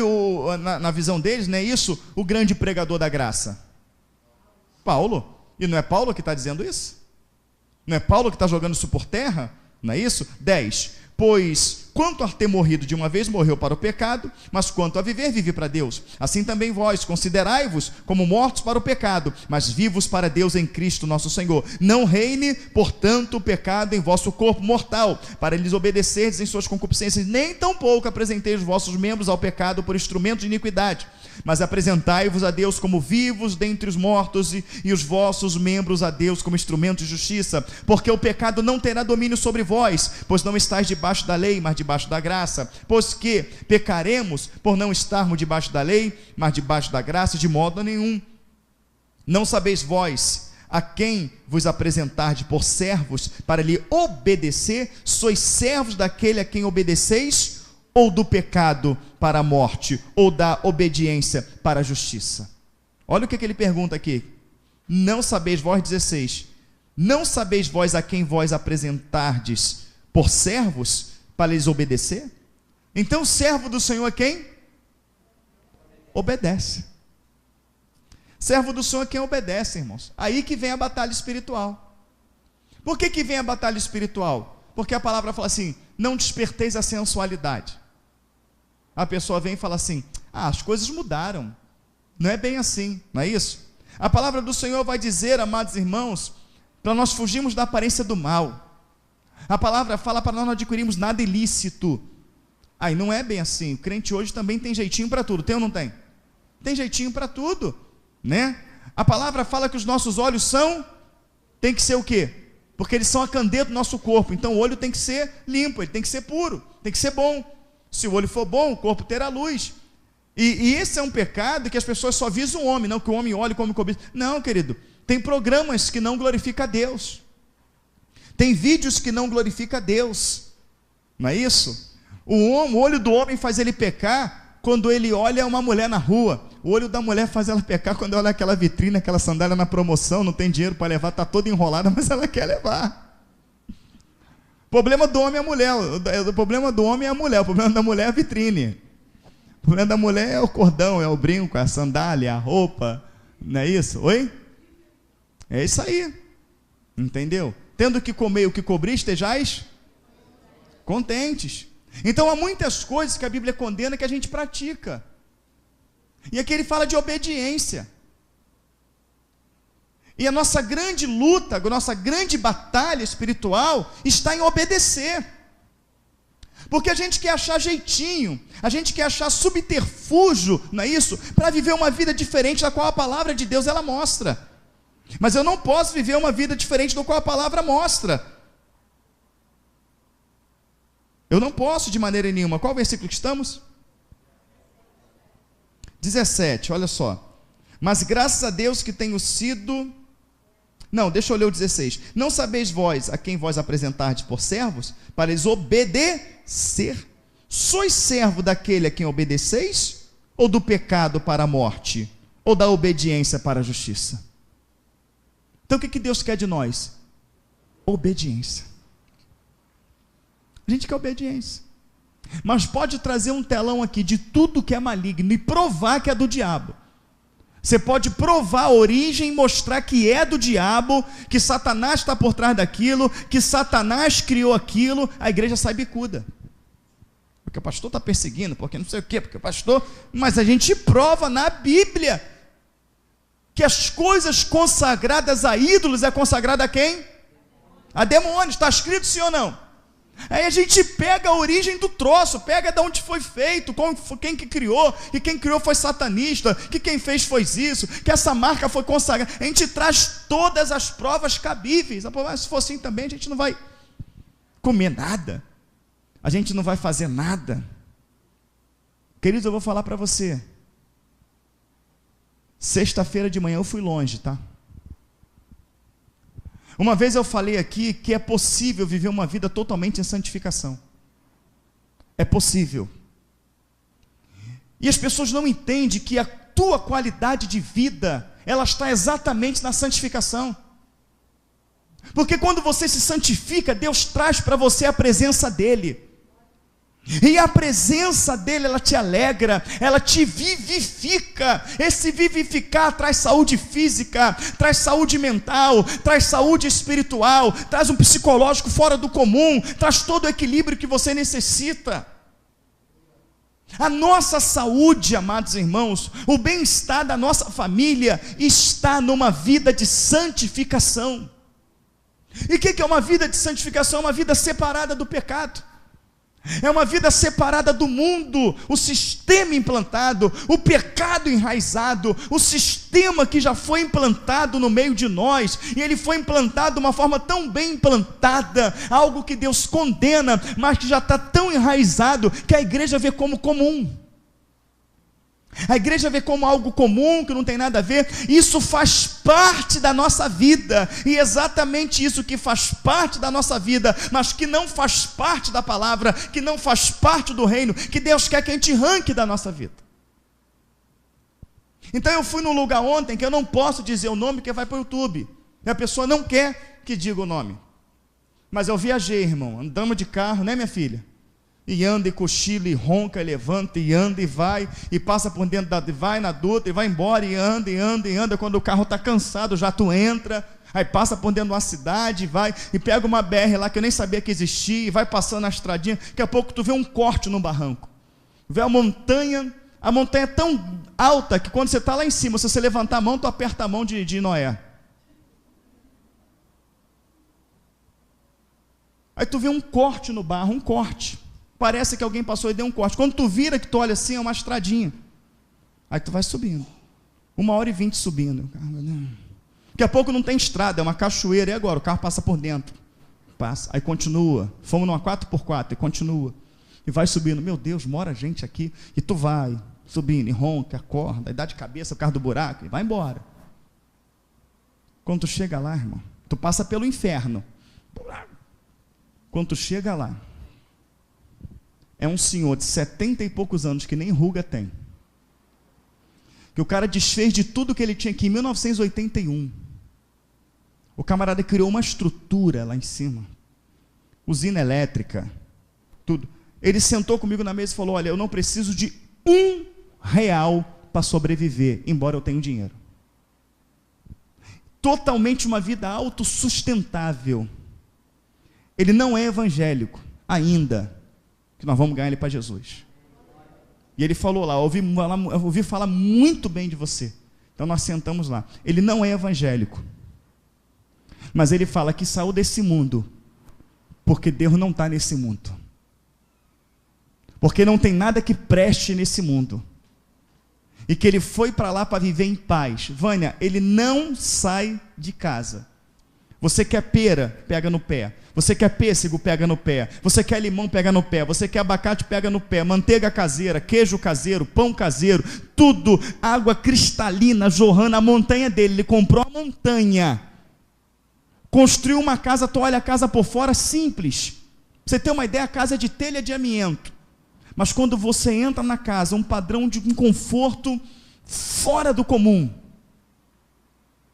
na visão deles, não é isso? O grande pregador da graça? Paulo. E não é Paulo que está dizendo isso? Não é Paulo que está jogando isso por terra? Não é isso? 10. Pois, quanto a ter morrido de uma vez, morreu para o pecado, mas quanto a viver, vive para Deus. Assim também vós, considerai-vos como mortos para o pecado, mas vivos para Deus em Cristo nosso Senhor. Não reine, portanto, o pecado em vosso corpo mortal, para lhes obedecerdes em suas concupiscências, nem tampouco apresenteis os vossos membros ao pecado por instrumento de iniquidade, mas apresentai-vos a Deus como vivos dentre os mortos, e os vossos membros a Deus como instrumento de justiça, porque o pecado não terá domínio sobre vós, pois não estáis debaixo da lei, mas debaixo da graça. Pois que pecaremos por não estarmos debaixo da lei, mas debaixo da graça? De modo nenhum. Não sabeis vós a quem vos apresentardes por servos para lhe obedecer? Sois servos daquele a quem obedeceis, ou do pecado para a morte, ou da obediência para a justiça? Olha o que ele pergunta aqui. Não sabeis vós, 16, não sabeis vós a quem vós apresentardes por servos para lhes obedecer? Então o servo do Senhor é quem? Obedece. Servo do Senhor é quem obedece, irmãos. Aí que vem a batalha espiritual. Por que vem a batalha espiritual? Porque a palavra fala assim, não desperteis a sensualidade. A pessoa vem e fala assim, as coisas mudaram, não é bem assim, não é isso? A palavra do Senhor vai dizer, amados irmãos, para nós fugirmos da aparência do mal. A palavra fala para nós não adquirirmos nada ilícito. Aí não é bem assim. O crente hoje também tem jeitinho para tudo, tem ou não tem? Tem jeitinho para tudo, né? A palavra fala que os nossos olhos tem que ser o quê? porque eles são a candeia do nosso corpo. Então o olho tem que ser limpo, ele tem que ser puro, tem que ser bom. Se o olho for bom, o corpo terá luz. E esse é um pecado que as pessoas só visam o homem, não que o homem olhe como cobiça. Não, querido, tem programas que não glorificam a Deus, tem vídeos que não glorificam a Deus, não é isso? O olho do homem faz ele pecar quando ele olha uma mulher na rua. O olho da mulher faz ela pecar quando olha aquela vitrine, aquela sandália na promoção, não tem dinheiro para levar, está toda enrolada, mas ela quer levar. O problema do homem é a mulher, o problema do homem é a mulher, o problema da mulher é a vitrine. O problema da mulher é o cordão, é o brinco, é a sandália, a roupa, não é isso? Oi? É isso aí, entendeu? Tendo que comer o que cobrir, estejais contentes. Então há muitas coisas que a Bíblia condena que a gente pratica. E aqui ele fala de obediência. E a nossa grande luta, a nossa grande batalha espiritual está em obedecer. Porque a gente quer achar jeitinho, a gente quer achar subterfúgio, não é isso? Para viver uma vida diferente da qual a palavra de Deus ela mostra. Mas eu não posso viver uma vida diferente da qual a palavra mostra. Eu não posso de maneira nenhuma. Qual versículo que estamos? 17, olha só. Mas graças a Deus que tenho sido... Não, deixa eu ler o 16. Não sabeis vós a quem vós apresentardes por servos, para lhes obedecer? Sois servo daquele a quem obedeceis? Ou do pecado para a morte? Ou da obediência para a justiça? Então o que Deus quer de nós? Obediência. A gente quer obediência. Mas pode trazer um telão aqui de tudo que é maligno e provar que é do diabo. Você pode provar a origem, mostrar que é do diabo, que Satanás está por trás daquilo, que Satanás criou aquilo, a igreja sai bicuda. Porque o pastor está perseguindo, porque não sei o quê, porque o pastor... Mas a gente prova na Bíblia que as coisas consagradas a ídolos é consagrada a quem? A demônios. Está escrito sim ou não? Aí a gente pega a origem do troço, pega de onde foi feito, quem que criou, e quem criou foi satanista, que quem fez foi isso, que essa marca foi consagrada. A gente traz todas as provas cabíveis. Se for assim também, a gente não vai comer nada, a gente não vai fazer nada. Queridos, eu vou falar para você, sexta-feira de manhã eu fui longe, tá? Uma vez eu falei aqui que é possível viver uma vida totalmente em santificação. É possível. E as pessoas não entendem que a tua qualidade de vida, ela está exatamente na santificação. Porque quando você se santifica, Deus traz para você a presença dEle. E a presença dEle, ela te alegra, ela te vivifica. Esse vivificar traz saúde física, traz saúde mental, traz saúde espiritual, traz um psicológico fora do comum, traz todo o equilíbrio que você necessita. A nossa saúde, amados irmãos, o bem-estar da nossa família está numa vida de santificação. E o que é uma vida de santificação? É uma vida separada do pecado. É uma vida separada do mundo, o sistema implantado, o pecado enraizado, o sistema que já foi implantado no meio de nós, e ele foi implantado de uma forma tão bem implantada, algo que Deus condena, mas que já está tão enraizado, que a igreja vê como comum. A igreja vê como algo comum, que não tem nada a ver. Isso faz parte da nossa vida, e exatamente isso que faz parte da nossa vida, mas que não faz parte da palavra, que não faz parte do reino, que Deus quer que a gente arranque da nossa vida. Então eu fui num lugar ontem, que eu não posso dizer o nome, porque vai para o YouTube, e a pessoa não quer que diga o nome. Mas eu viajei, irmão, andamos de carro, né minha filha? E anda, e cochila, e ronca, e levanta, e anda, e vai, e passa por dentro vai na duta, e vai embora, e anda, e anda, e anda. Quando o carro está cansado, já tu entra, aí passa por dentro de uma cidade, e vai, e pega uma BR lá que eu nem sabia que existia, e vai passando na estradinha. Daqui a pouco tu vê um corte no barranco, vê a montanha é tão alta que quando você está lá em cima, se você levantar a mão, tu aperta a mão de Noé. Aí tu vê um corte no barro, um corte. Parece que alguém passou e deu um corte. Quando tu vira, que tu olha assim, é uma estradinha. Aí tu vai subindo. 1h20 subindo. O Daqui a pouco não tem estrada, é uma cachoeira, e agora? O carro passa por dentro. Passa, aí continua. Fomos numa 4x4 e continua. E vai subindo. Meu Deus, mora gente aqui. E tu vai subindo, e ronca, acorda, e dá de cabeça por causa do buraco, e vai embora. Quando tu chega lá, irmão, tu passa pelo inferno. Quando tu chega lá, é um senhor de 70 e poucos anos, que nem ruga tem. Que o cara desfez de tudo que ele tinha aqui em 1981. O camarada criou uma estrutura lá em cima. Usina elétrica, tudo. Ele sentou comigo na mesa e falou: olha, eu não preciso de R$1 para sobreviver, embora eu tenha dinheiro. Totalmente uma vida autossustentável. Ele não é evangélico ainda, que nós vamos ganhar ele para Jesus. E ele falou lá: ouvi falar muito bem de você. Então nós sentamos lá. Ele não é evangélico, mas ele fala que saiu desse mundo porque Deus não está nesse mundo, porque não tem nada que preste nesse mundo, e que ele foi para lá para viver em paz. Vânia, ele não sai de casa. Você quer pera? Pega no pé. Você quer pêssego? Pega no pé. Você quer limão? Pega no pé. Você quer abacate? Pega no pé. Manteiga caseira, queijo caseiro, pão caseiro, tudo, água cristalina jorrando. A montanha dele, ele comprou a montanha, construiu uma casa. Tu olha a casa por fora, simples. Pra você ter uma ideia, a casa é de telha de amianto. Mas quando você entra na casa, um padrão de um conforto fora do comum.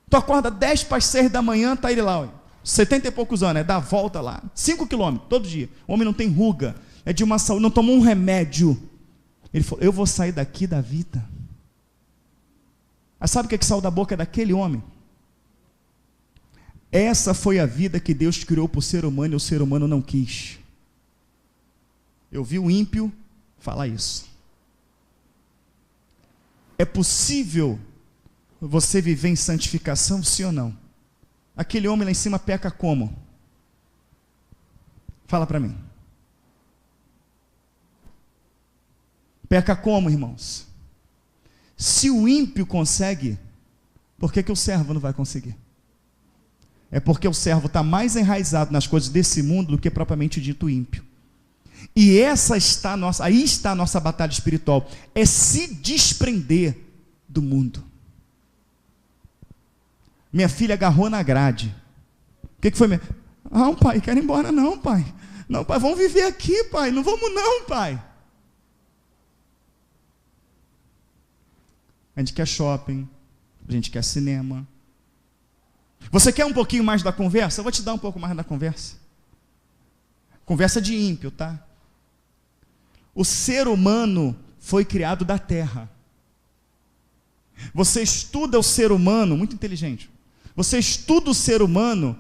Tu acorda 10 para as 6 da manhã, está ele lá, 70 e poucos anos, dá a volta lá, 5 quilômetros, todo dia. O homem não tem ruga, é de uma saúde, não tomou um remédio. Ele falou: eu vou sair daqui da vida. Mas sabe o que saiu da boca daquele homem? Essa foi a vida que Deus criou para o ser humano, e o ser humano não quis. Eu vi o ímpio falar isso. É possível você viver em santificação, sim ou não? Aquele homem lá em cima peca como? Fala para mim. Peca como, irmãos? Se o ímpio consegue, por que o servo não vai conseguir? É porque o servo está mais enraizado nas coisas desse mundo do que propriamente dito ímpio. E aí está a nossa batalha espiritual, é se desprender do mundo. Minha filha agarrou na grade. O que foi? Não, pai, quero ir embora não, pai. Não, pai, vamos viver aqui, pai. Não vamos não, pai. A gente quer shopping, a gente quer cinema. Você quer um pouquinho mais da conversa? Eu vou te dar um pouco mais da conversa. Conversa de ímpio, tá? O ser humano foi criado da terra. Você estuda o ser humano, muito inteligente. Você estuda o ser humano,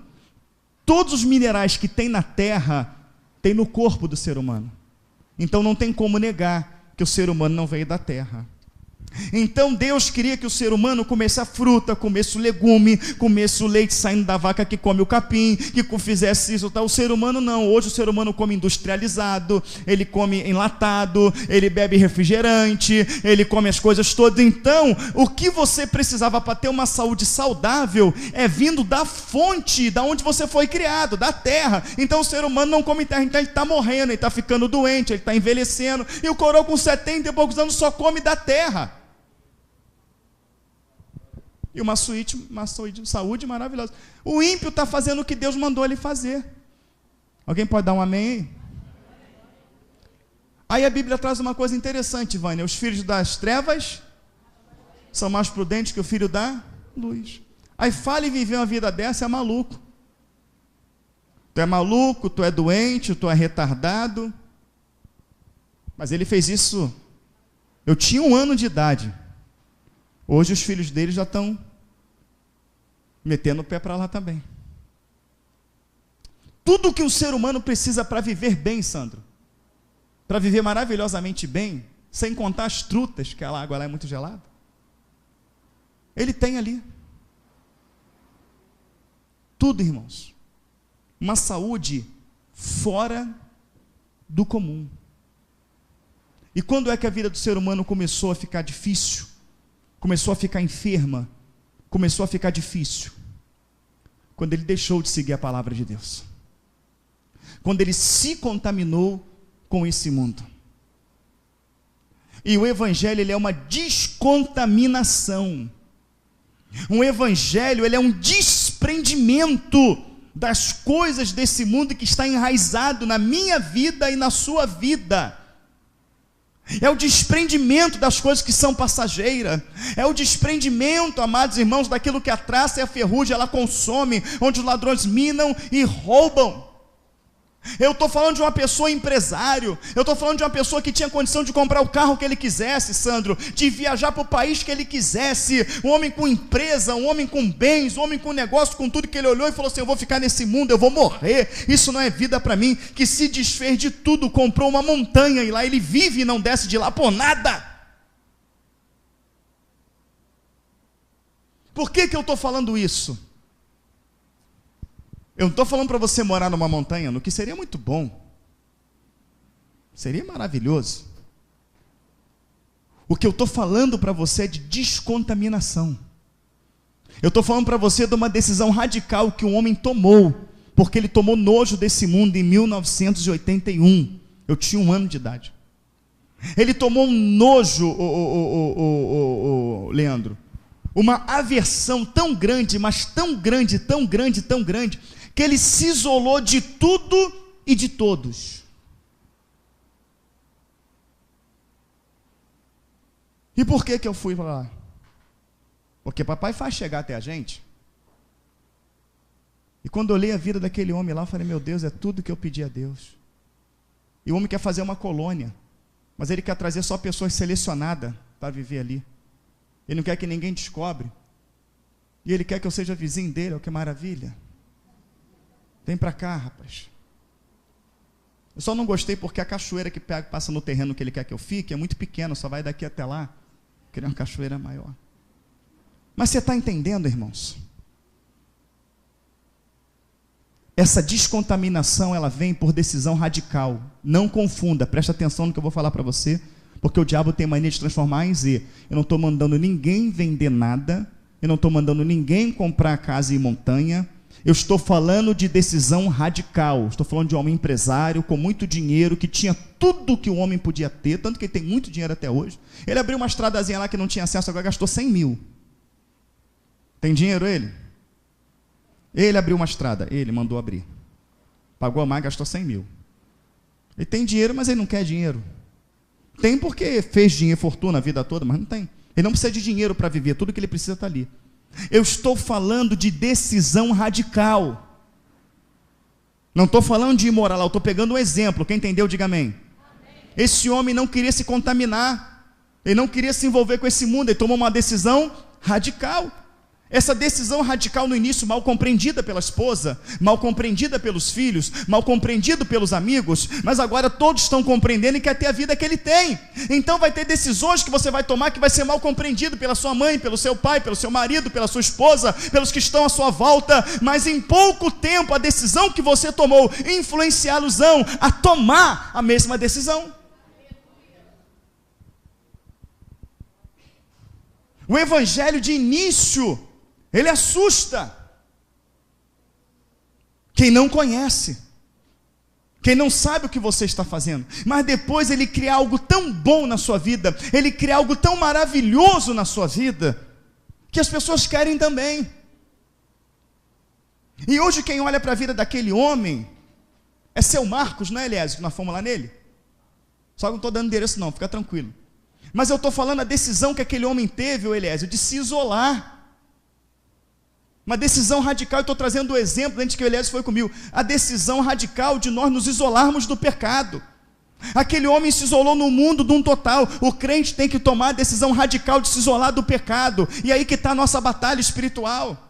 todos os minerais que tem na terra, tem no corpo do ser humano. Então não tem como negar que o ser humano não veio da terra. Então Deus queria que o ser humano comesse a fruta, comesse o legume, comesse o leite saindo da vaca que come o capim, que fizesse isso, tá? O ser humano não. Hoje o ser humano come industrializado, ele come enlatado, ele bebe refrigerante, ele come as coisas todas. Então o que você precisava para ter uma saúde saudável é vindo da fonte, da onde você foi criado, da terra. Então o ser humano não come terra, então ele está morrendo, ele está ficando doente, ele está envelhecendo, e o coroa com 70 e poucos anos só come da terra. E uma saúde maravilhosa. O ímpio está fazendo o que Deus mandou ele fazer. Alguém pode dar um amém aí? Aí a Bíblia traz uma coisa interessante, Vânia. Os filhos das trevas são mais prudentes que o filho da luz. Aí fala e viver uma vida dessa, é maluco. Tu é maluco, tu é doente, tu é retardado. Mas ele fez isso. Eu tinha 1 ano de idade. Hoje os filhos dele já estão metendo o pé para lá também. Tudo que o ser humano precisa para viver bem, Sandro, para viver maravilhosamente bem, sem contar as trutas, que a água lá é muito gelada, ele tem ali. Tudo, irmãos. Uma saúde fora do comum. E quando é que a vida do ser humano começou a ficar difícil? Começou a ficar enferma, começou a ficar difícil. quando ele deixou de seguir a palavra de Deus. Quando ele se contaminou com esse mundo. E o evangelho, ele é uma descontaminação. Um evangelho, ele é um desprendimento das coisas desse mundo que está enraizado na minha vida e na sua vida. É o desprendimento das coisas que são passageiras. É o desprendimento, amados irmãos, daquilo que a traça e a ferrugem ela consome, onde os ladrões minam e roubam. Eu estou falando de uma pessoa empresário, eu estou falando de uma pessoa que tinha condição de comprar o carro que ele quisesse, Sandro, de viajar para o país que ele quisesse, um homem com empresa, um homem com bens, um homem com negócio, com tudo que ele olhou e falou assim: eu vou ficar nesse mundo, eu vou morrer, isso não é vida para mim, que se desfez de tudo, comprou uma montanha e lá ele vive e não desce de lá por nada. Por que eu estou falando isso? Eu não estou falando para você morar numa montanha, no que seria muito bom. Seria maravilhoso. O que eu estou falando para você é de descontaminação. Eu estou falando para você de uma decisão radical que um homem tomou, porque ele tomou nojo desse mundo em 1981. Eu tinha 1 ano de idade. Ele tomou um nojo, Leandro, uma aversão tão grande, mas tão grande, tão grande, tão grande, que ele se isolou de tudo e de todos. E por que eu fui lá? Porque papai faz chegar até a gente. E quando eu olhei a vida daquele homem lá, eu falei: meu Deus, é tudo que eu pedi a Deus. E o homem quer fazer uma colônia, mas ele quer trazer só pessoas selecionadas para viver ali. Ele não quer que ninguém descobre. E ele quer que eu seja vizinho dele. Olha que maravilha. Vem para cá, rapaz. Eu só não gostei porque a cachoeira que passa no terreno que ele quer que eu fique é muito pequena, só vai daqui até lá. Eu queria uma cachoeira maior. Mas você está entendendo, irmãos? Essa descontaminação, ela vem por decisão radical. Não confunda, presta atenção no que eu vou falar para você, porque o diabo tem mania de transformar em Z. Eu não estou mandando ninguém vender nada, eu não estou mandando ninguém comprar casa e montanha. Eu estou falando de decisão radical. Estou falando de um homem empresário com muito dinheiro, que tinha tudo que o homem podia ter, tanto que ele tem muito dinheiro até hoje. Ele abriu uma estradazinha lá que não tinha acesso, agora gastou 100 mil. Tem dinheiro ele? Ele abriu uma estrada, ele mandou abrir. Pagou a mais, gastou 100 mil. Ele tem dinheiro, mas ele não quer dinheiro. Tem porque fez dinheiro, fortuna a vida toda, mas não tem. Ele não precisa de dinheiro para viver, tudo que ele precisa está ali. Eu estou falando de decisão radical. Não estou falando de imoral, eu estou pegando um exemplo. Quem entendeu, diga amém. Esse homem não queria se contaminar, ele não queria se envolver com esse mundo, ele tomou uma decisão radical. Essa decisão radical no início mal compreendida pela esposa, mal compreendida pelos filhos, mal compreendido pelos amigos, mas agora todos estão compreendendo e quer ter a vida que ele tem. Então vai ter decisões que você vai tomar que vai ser mal compreendido pela sua mãe, pelo seu pai, pelo seu marido, pela sua esposa, pelos que estão à sua volta, mas em pouco tempo a decisão que você tomou influenciá-los a tomar a mesma decisão. O evangelho de início, ele assusta quem não conhece, quem não sabe o que você está fazendo, mas depois ele cria algo tão bom na sua vida, ele cria algo tão maravilhoso na sua vida, que as pessoas querem também. E hoje quem olha para a vida daquele homem, é seu Marcos, não é, Eliésio, que nós fomos lá nele? Só que não estou dando endereço não, fica tranquilo. Mas eu estou falando a decisão que aquele homem teve, o Eliésio, de se isolar. Uma decisão radical, eu estou trazendo o exemplo, antes que o Eliésio foi comigo, a decisão radical de nós nos isolarmos do pecado. Aquele homem se isolou no mundo de um total. O crente tem que tomar a decisão radical de se isolar do pecado. E aí que está a nossa batalha espiritual.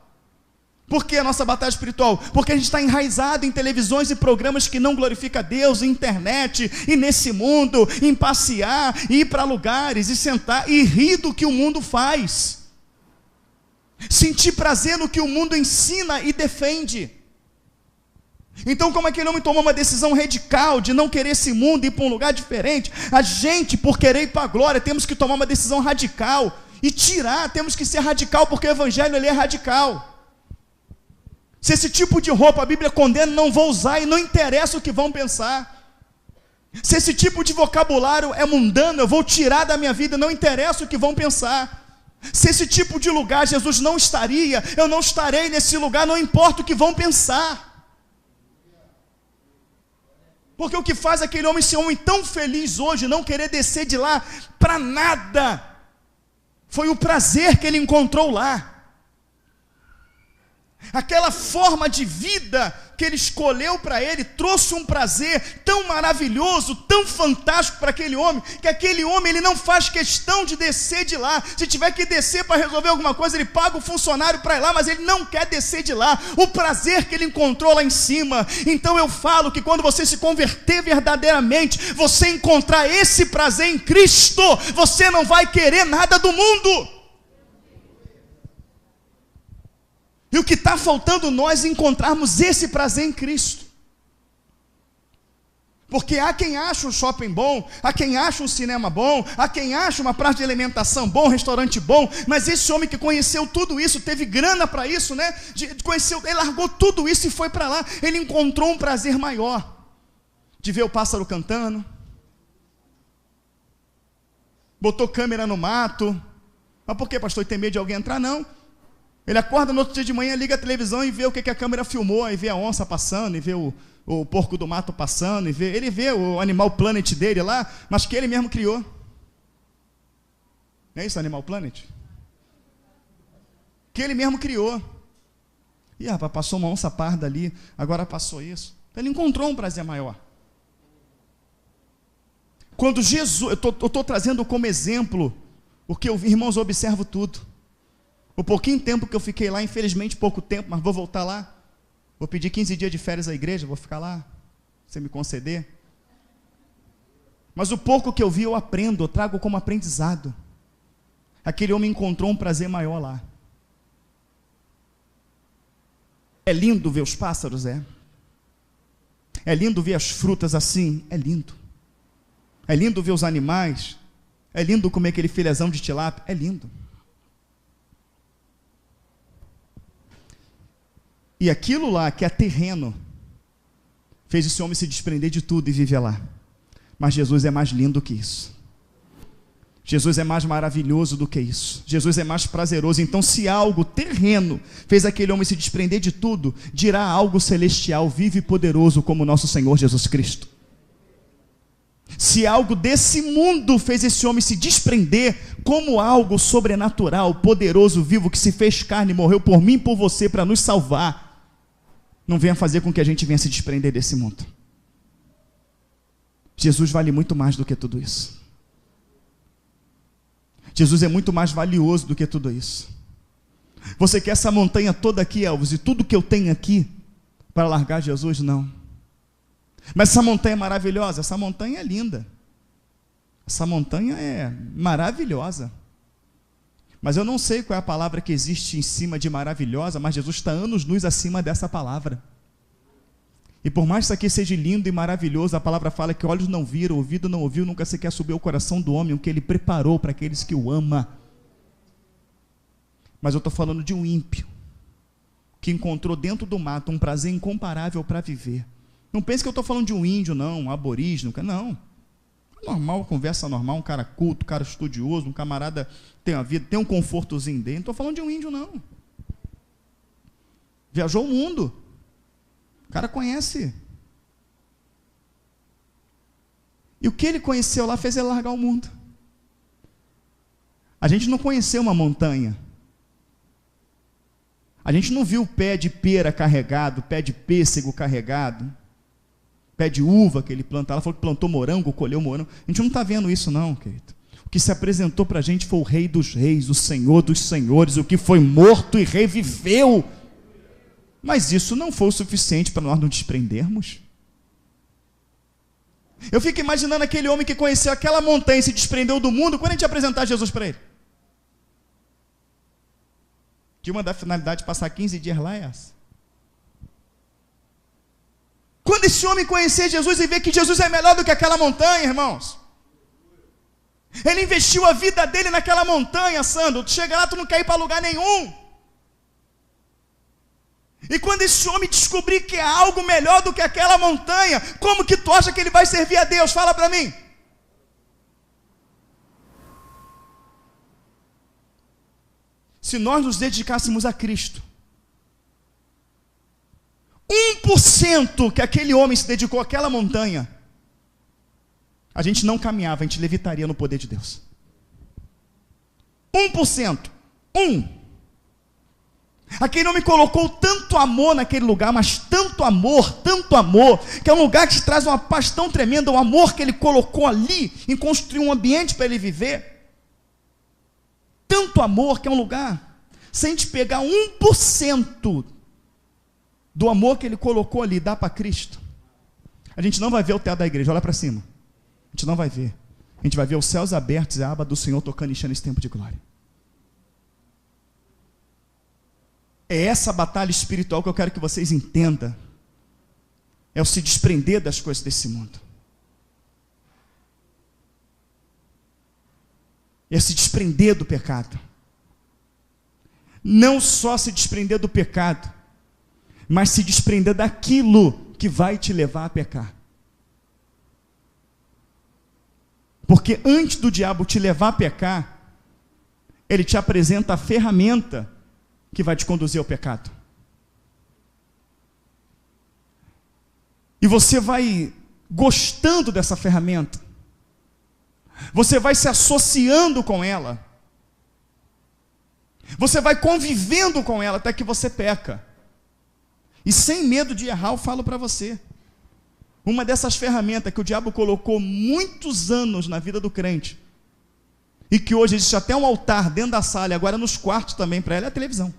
Por que a nossa batalha espiritual? Porque a gente está enraizado em televisões e programas que não glorificam a Deus, internet, e nesse mundo, em passear, ir para lugares, e sentar, e rir do que o mundo faz. Sentir prazer no que o mundo ensina e defende. Então, como aquele homem tomou uma decisão radical de não querer esse mundo e ir para um lugar diferente, a gente, por querer ir para a glória, temos que tomar uma decisão radical e tirar, temos que ser radical, porque o evangelho ele é radical. Se esse tipo de roupa a Bíblia condena, não vou usar e não interessa o que vão pensar. Se esse tipo de vocabulário é mundano, eu vou tirar da minha vida, não interessa o que vão pensar. Se esse tipo de lugar Jesus não estaria, eu não estarei nesse lugar, não importa o que vão pensar. Porque o que faz aquele homem ser um homem tão feliz hoje, não querer descer de lá para nada, foi o prazer que ele encontrou lá. Aquela forma de vida que ele escolheu para ele, trouxe um prazer tão maravilhoso, tão fantástico para aquele homem, que aquele homem ele não faz questão de descer de lá. Se tiver que descer para resolver alguma coisa, ele paga o funcionário para ir lá, mas ele não quer descer de lá, o prazer que ele encontrou lá em cima. Então eu falo que quando você se converter verdadeiramente, você encontrar esse prazer em Cristo, você não vai querer nada do mundo. E o que está faltando nós é encontrarmos esse prazer em Cristo. Porque há quem acha um shopping bom, há quem acha um cinema bom, há quem acha uma praça de alimentação bom, um restaurante bom, mas esse homem que conheceu tudo isso, teve grana para isso, né? Ele largou tudo isso e foi para lá. Ele encontrou um prazer maior de ver o pássaro cantando, botou câmera no mato. Mas por que, pastor? Tem medo de alguém entrar? Não. Ele acorda no outro dia de manhã, liga a televisão e vê o que a câmera filmou, aí vê a onça passando, e vê o porco do mato passando, ele vê o Animal Planet dele lá, mas que ele mesmo criou. Não é isso, Animal Planet? Que ele mesmo criou. E rapaz, passou uma onça parda ali, agora passou isso. Então ele encontrou um prazer maior. Quando Jesus, eu estou trazendo como exemplo, porque eu, irmãos, eu observo tudo. O pouquinho tempo que eu fiquei lá, infelizmente pouco tempo, mas vou voltar lá. Vou pedir 15 dias de férias à igreja, vou ficar lá, se você me conceder. Mas o pouco que eu vi eu aprendo, eu trago como aprendizado. Aquele homem encontrou um prazer maior lá. É lindo ver os pássaros, é. É lindo ver as frutas assim, é lindo. É lindo ver os animais. É lindo comer aquele filezão de tilápia, é lindo. E aquilo lá que é terreno, fez esse homem se desprender de tudo e viver lá. Mas Jesus é mais lindo que isso. Jesus é mais maravilhoso do que isso. Jesus é mais prazeroso. Então, se algo terreno fez aquele homem se desprender de tudo, dirá algo celestial, vivo e poderoso como nosso Senhor Jesus Cristo. Se algo desse mundo fez esse homem se desprender, como algo sobrenatural, poderoso, vivo, que se fez carne e morreu por mim e por você para nos salvar, não venha fazer com que a gente venha se desprender desse mundo. Jesus vale muito mais do que tudo isso. Jesus é muito mais valioso do que tudo isso. Você quer essa montanha toda aqui, Elvis, e tudo que eu tenho aqui para largar Jesus? Não. Mas essa montanha é maravilhosa, essa montanha é linda. Essa montanha é maravilhosa. Mas eu não sei qual é a palavra que existe em cima de maravilhosa, mas Jesus está anos-luz acima dessa palavra. E por mais que isso aqui seja lindo e maravilhoso, a palavra fala que olhos não viram, ouvido não ouviu, nunca se quer subir ao coração do homem o que ele preparou para aqueles que o ama. Mas eu estou falando de um ímpio, que encontrou dentro do mato um prazer incomparável para viver. Não pense que eu estou falando de um índio, não, um aborígene, não. Normal, conversa normal, um cara culto, um cara estudioso, um camarada tem uma vida, tem um confortozinho dele. Não estou falando de um índio, não. Viajou o mundo. O cara conhece. E o que ele conheceu lá fez ele largar o mundo. A gente não conheceu uma montanha. A gente não viu pé de pera carregado, pé de pêssego carregado, pé de uva que ele plantou. Ela falou que plantou morango, colheu morango. A gente não está vendo isso não, querido. O que se apresentou para a gente foi o Rei dos Reis, o Senhor dos Senhores, o que foi morto e reviveu. Mas isso não foi o suficiente para nós nos desprendermos. Eu fico imaginando aquele homem que conheceu aquela montanha e se desprendeu do mundo, quando a gente apresentar Jesus para ele. Que uma da finalidade de passar 15 dias lá é essa. Quando esse homem conhecer Jesus e ver que Jesus é melhor do que aquela montanha, irmãos. Ele investiu a vida dele naquela montanha, Sandro. Tu chega lá, tu não quer ir para lugar nenhum. E quando esse homem descobrir que é algo melhor do que aquela montanha, como que tu acha que ele vai servir a Deus? Fala para mim. Se nós nos dedicássemos a Cristo, 1% que aquele homem se dedicou àquela montanha, a gente não caminhava, a gente levitaria no poder de Deus. 1%. Aquele homem colocou tanto amor naquele lugar, mas tanto amor, que é um lugar que te traz uma paz tão tremenda, o amor que ele colocou ali, em construir um ambiente para ele viver. Tanto amor que é um lugar, se a gente pegar 1% do amor que ele colocou ali, dá para Cristo, a gente não vai ver o teto da igreja, olha para cima. A gente não vai ver. A gente vai ver os céus abertos e a aba do Senhor tocando e enchendo esse tempo de glória. É essa batalha espiritual que eu quero que vocês entendam. É o se desprender das coisas desse mundo. É se desprender do pecado. Não só se desprender do pecado, mas se desprender daquilo que vai te levar a pecar. Porque antes do diabo te levar a pecar, ele te apresenta a ferramenta que vai te conduzir ao pecado. E você vai gostando dessa ferramenta. Você vai se associando com ela. Você vai convivendo com ela até que você peca. E sem medo de errar, eu falo para você. Uma dessas ferramentas que o diabo colocou muitos anos na vida do crente, e que hoje existe até um altar dentro da sala, e agora nos quartos também para ela, é a televisão.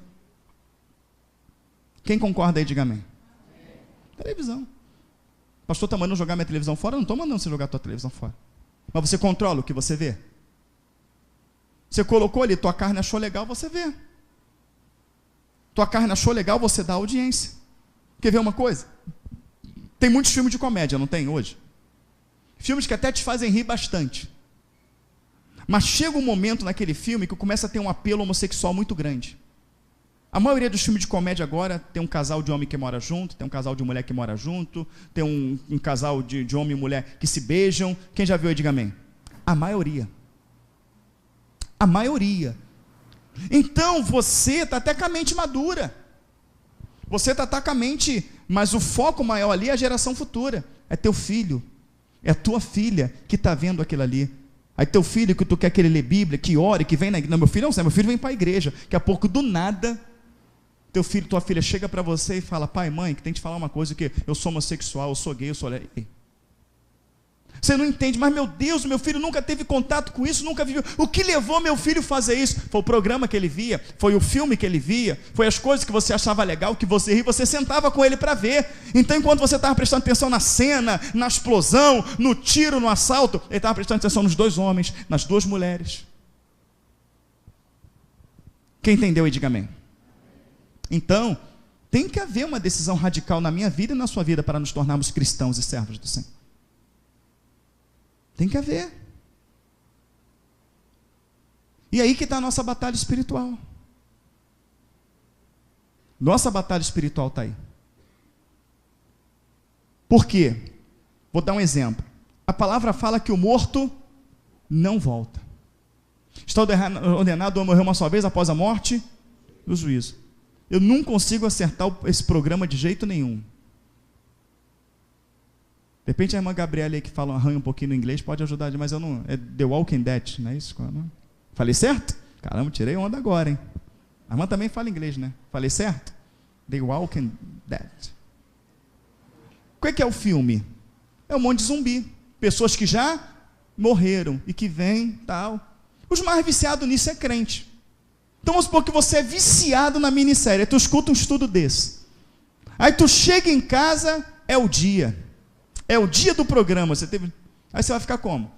Quem concorda aí, diga amém. Televisão. Pastor, está mandando jogar minha televisão fora? Eu não estou mandando você jogar a tua televisão fora. Mas você controla o que você vê. Você colocou ali, tua carne achou legal, você vê. Tua carne achou legal, você dá audiência. Quer ver uma coisa? Tem muitos filmes de comédia, não tem hoje? Filmes que até te fazem rir bastante. Mas chega um momento naquele filme que começa a ter um apelo homossexual muito grande. A maioria dos filmes de comédia agora tem um casal de homem que mora junto, tem um casal de mulher que mora junto, tem um casal de homem e mulher que se beijam. Quem já viu aí, diga amém. A maioria. A maioria. Então você está até com a mente madura. Você está até com a mente, mas o foco maior ali é a geração futura. É teu filho, é a tua filha que está vendo aquilo ali. Aí teu filho que tu quer que ele lê Bíblia, que ore, que vem na igreja. Não, meu filho não sei, meu filho vem para a igreja. Daqui a pouco, do nada, teu filho, tua filha chega para você e fala: pai, mãe, que tem que te falar uma coisa, que eu sou homossexual, eu sou gay, eu sou... Você não entende, mas meu Deus, meu filho nunca teve contato com isso, nunca viveu. O que levou meu filho a fazer isso? Foi o programa que ele via, foi o filme que ele via, foi as coisas que você achava legal, que você ria, você sentava com ele para ver. Então, enquanto você estava prestando atenção na cena, na explosão, no tiro, no assalto, ele estava prestando atenção nos dois homens, nas duas mulheres. Quem entendeu aí, diga amém. Então, tem que haver uma decisão radical na minha vida e na sua vida para nos tornarmos cristãos e servos do Senhor. Tem que haver. E aí que está a nossa batalha espiritual. Nossa batalha espiritual está aí. Por quê? Vou dar um exemplo. A palavra fala que o morto não volta. Está ordenado o homem morrer uma só vez após a morte do juízo. Eu não consigo acertar esse programa de jeito nenhum. De repente a irmã Gabriela aí que fala, arranha um pouquinho no inglês, pode ajudar, mas eu não... É The Walking Dead, não é isso? Falei certo? Caramba, tirei onda agora, hein? A irmã também fala inglês, né? Falei certo? The Walking Dead. O que é o filme? É um monte de zumbi. Pessoas que já morreram e que vêm, tal. Os mais viciados nisso é crente. Então vamos supor que você é viciado na minissérie, aí tu escuta um estudo desse. Aí tu chega em casa, é o dia. É o dia do programa, aí você vai ficar como?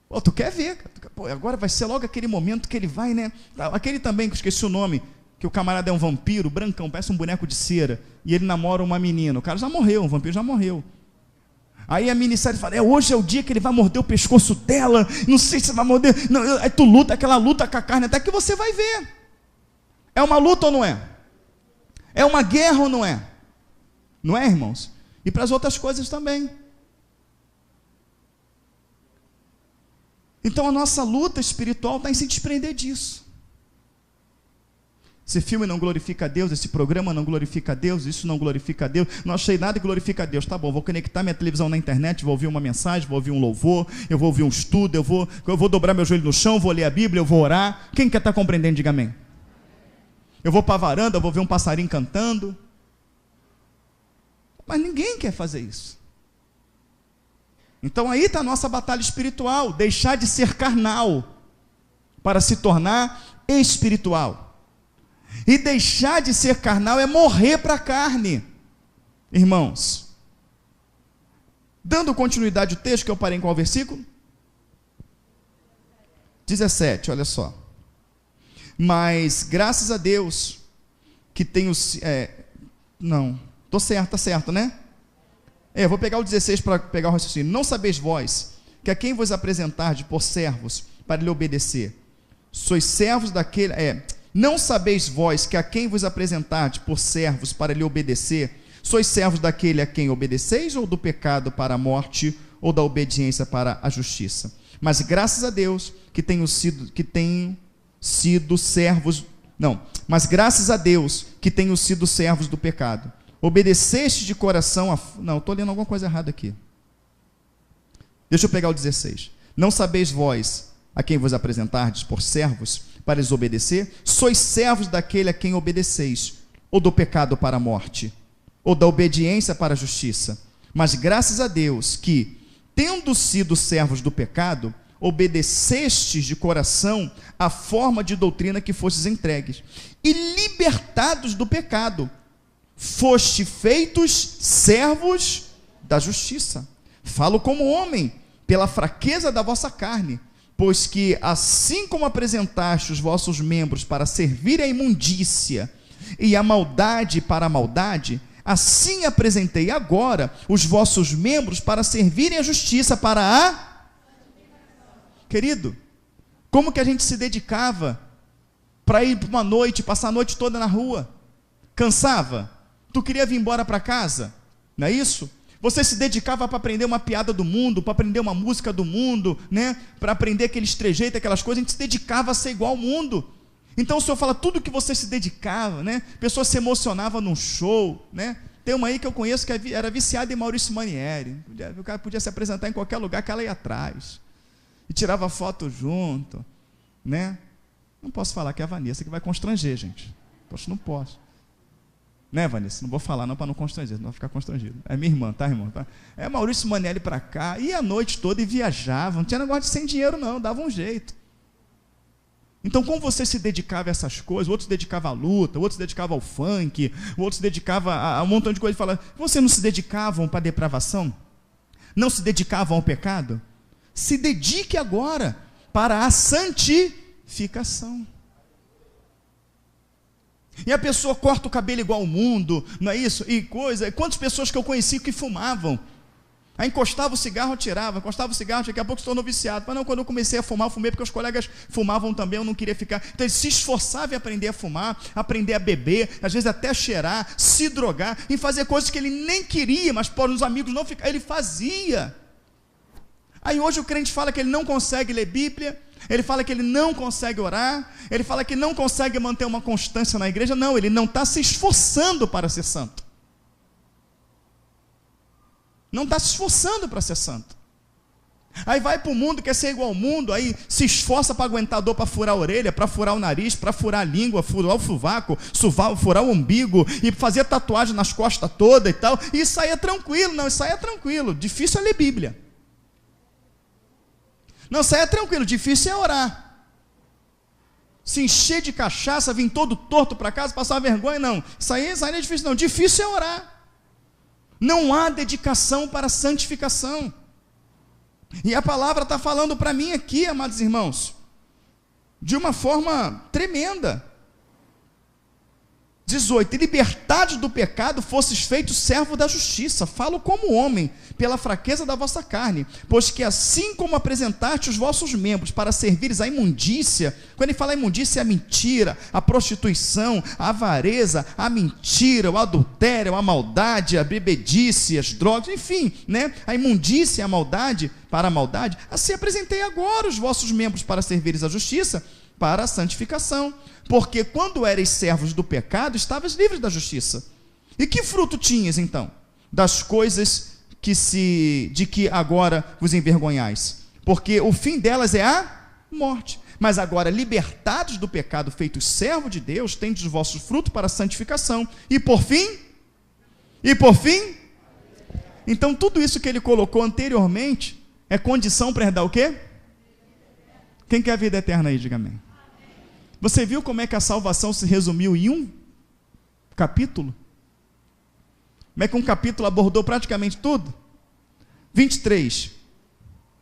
Pô, tu quer ver, pô, agora vai ser logo aquele momento que ele vai, né? Aquele também, que eu esqueci o nome, que o camarada é um vampiro, brancão, parece um boneco de cera, e ele namora uma menina, o cara já morreu, o vampiro já morreu. Aí a minissérie fala, hoje é o dia que ele vai morder o pescoço dela, não sei se vai morder, não, aí tu luta, aquela luta com a carne, até que você vai ver. É uma luta ou não é? É uma guerra ou não é? Não é, irmãos? E para as outras coisas também. Então a nossa luta espiritual está em se desprender disso. Esse filme não glorifica a Deus, esse programa não glorifica a Deus, isso não glorifica a Deus, não achei nada que glorifica a Deus. Tá bom, vou conectar minha televisão na internet, vou ouvir uma mensagem, vou ouvir um louvor, eu vou ouvir um estudo, eu vou dobrar meu joelho no chão, vou ler a Bíblia, eu vou orar. Quem quer estar compreendendo, diga amém. Eu vou para a varanda, vou ver um passarinho cantando. Mas ninguém quer fazer isso. Então aí está a nossa batalha espiritual, deixar de ser carnal, para se tornar espiritual. E deixar de ser carnal é morrer para a carne. Irmãos, dando continuidade ao texto, que eu parei em qual versículo? 17, olha só. Mas graças a Deus, que tem os... não, estou certo, está certo, né? Eu vou pegar o 16 para pegar o raciocínio. Não sabeis vós, que a quem vos apresentardes por servos, para lhe obedecer, sois servos daquele... Não sabeis vós que a quem vos apresentardes por servos para lhe obedecer, sois servos daquele a quem obedeceis, ou do pecado para a morte, ou da obediência para a justiça? Mas graças a Deus que tenho sido servos, não, mas graças a Deus que tenho sido servos do pecado. Obedeceste de coração a... Não, estou lendo alguma coisa errada aqui. Deixa eu pegar o 16. Não sabeis vós a quem vos apresentardes por servos para lhes obedecer, sois servos daquele a quem obedeceis, ou do pecado para a morte, ou da obediência para a justiça. Mas graças a Deus que, tendo sido servos do pecado, obedecestes de coração a forma de doutrina que fostes entregues, e libertados do pecado, foste feitos servos da justiça. Falo como homem, pela fraqueza da vossa carne, pois que assim como apresentaste os vossos membros para servir a imundícia e a maldade para a maldade, assim apresentei agora os vossos membros para servirem a justiça para a... Querido, como que a gente se dedicava para ir para uma noite, passar a noite toda na rua? Cansava? Tu queria vir embora para casa? Não é isso? Você se dedicava para aprender uma piada do mundo, para aprender uma música do mundo, né? Para aprender aqueles trejeitos, aquelas coisas, a gente se dedicava a ser igual ao mundo. Então o Senhor fala tudo que você se dedicava, né? A pessoa se emocionava num show, né? Tem uma aí que eu conheço que era viciada em Maurício Manieri. O cara podia se apresentar em qualquer lugar que ela ia atrás. E tirava foto junto, né? Não posso falar que é a Vanessa que vai constranger, gente. Não posso. Né, Vanessa? Não vou falar não para não constranger, não vai ficar constrangido. É minha irmã, tá, irmão? Tá? É Maurício Manieri para cá, ia a noite toda e viajava, não tinha negócio de sem dinheiro não, dava um jeito. Então, como você se dedicava a essas coisas, outros se dedicavam à luta, outros se dedicavam ao funk, outros se dedicavam a um montão de coisas, falando, você não se dedicavam para a depravação? Não se dedicavam ao pecado? Se dedique agora para a santificação. E a pessoa corta o cabelo igual ao mundo, não é isso? E coisa, quantas pessoas que eu conheci que fumavam? Aí encostava o cigarro, tirava, encostava o cigarro, daqui a pouco se tornou viciado. Mas não, quando eu comecei a fumar, eu fumei porque os colegas fumavam também, eu não queria ficar. Então ele se esforçava em aprender a fumar, aprender a beber, às vezes até cheirar, se drogar, em fazer coisas que ele nem queria, mas por os amigos não ficar, ele fazia. Aí hoje o crente fala que ele não consegue ler Bíblia, ele fala que ele não consegue orar, ele fala que não consegue manter uma constância na igreja. Não, ele não está se esforçando para ser santo. Não está se esforçando para ser santo. Aí vai para o mundo, quer ser igual ao mundo, aí se esforça para aguentar dor, para furar a orelha, para furar o nariz, para furar a língua, furar o sovaco, furar o umbigo, e fazer tatuagem nas costas toda e tal. E isso aí é tranquilo, não, isso aí é tranquilo. Difícil é ler Bíblia. Não, isso aí é tranquilo, difícil é orar. Se encher de cachaça, vir todo torto para casa, passar vergonha, não. Isso aí não é difícil, não. Difícil é orar. Não há dedicação para a santificação. E a palavra está falando para mim aqui, amados irmãos, de uma forma tremenda. 18, e libertados do pecado, fostes feitos servo da justiça. Falo como homem, pela fraqueza da vossa carne, pois que assim como apresentaste os vossos membros para servires à imundícia, quando ele fala imundícia, é a mentira, a prostituição, a avareza, a mentira, o adultério, a maldade, a bebedice, as drogas, enfim, né? A imundícia e a maldade, para a maldade, assim apresentei agora os vossos membros para servires à justiça, para a santificação, porque quando erais servos do pecado, estavas livres da justiça. E que fruto tinhas então? Das coisas de que agora vos envergonhais, porque o fim delas é a morte. Mas agora, libertados do pecado, feitos servos de Deus, tendes o vosso fruto para a santificação, e por fim, então tudo isso que ele colocou anteriormente, é condição para herdar o quê? Quem quer a vida eterna aí, diga amém. Você viu como é que a salvação se resumiu em um capítulo? Como é que um capítulo abordou praticamente tudo? 23.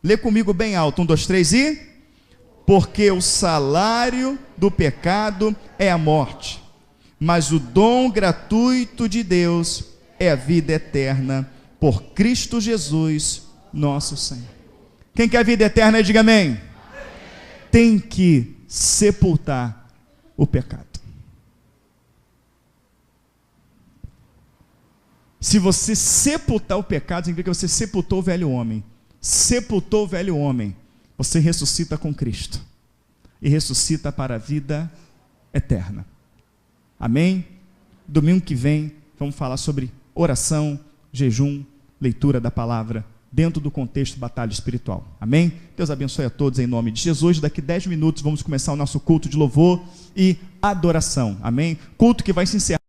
Lê comigo bem alto. 1, 2, 3 e... Porque o salário do pecado é a morte, mas o dom gratuito de Deus é a vida eterna por Cristo Jesus, nosso Senhor. Quem quer a vida eterna, diga amém. Tem que sepultar o pecado. Se você sepultar o pecado, significa que você sepultou o velho homem. Sepultou o velho homem, você ressuscita com Cristo e ressuscita para a vida eterna. Amém? Domingo que vem vamos falar sobre oração, jejum, leitura da palavra dentro do contexto batalha espiritual. Amém? Deus abençoe a todos em nome de Jesus. Daqui 10 minutos vamos começar o nosso culto de louvor e adoração. Amém? Culto que vai se encerrar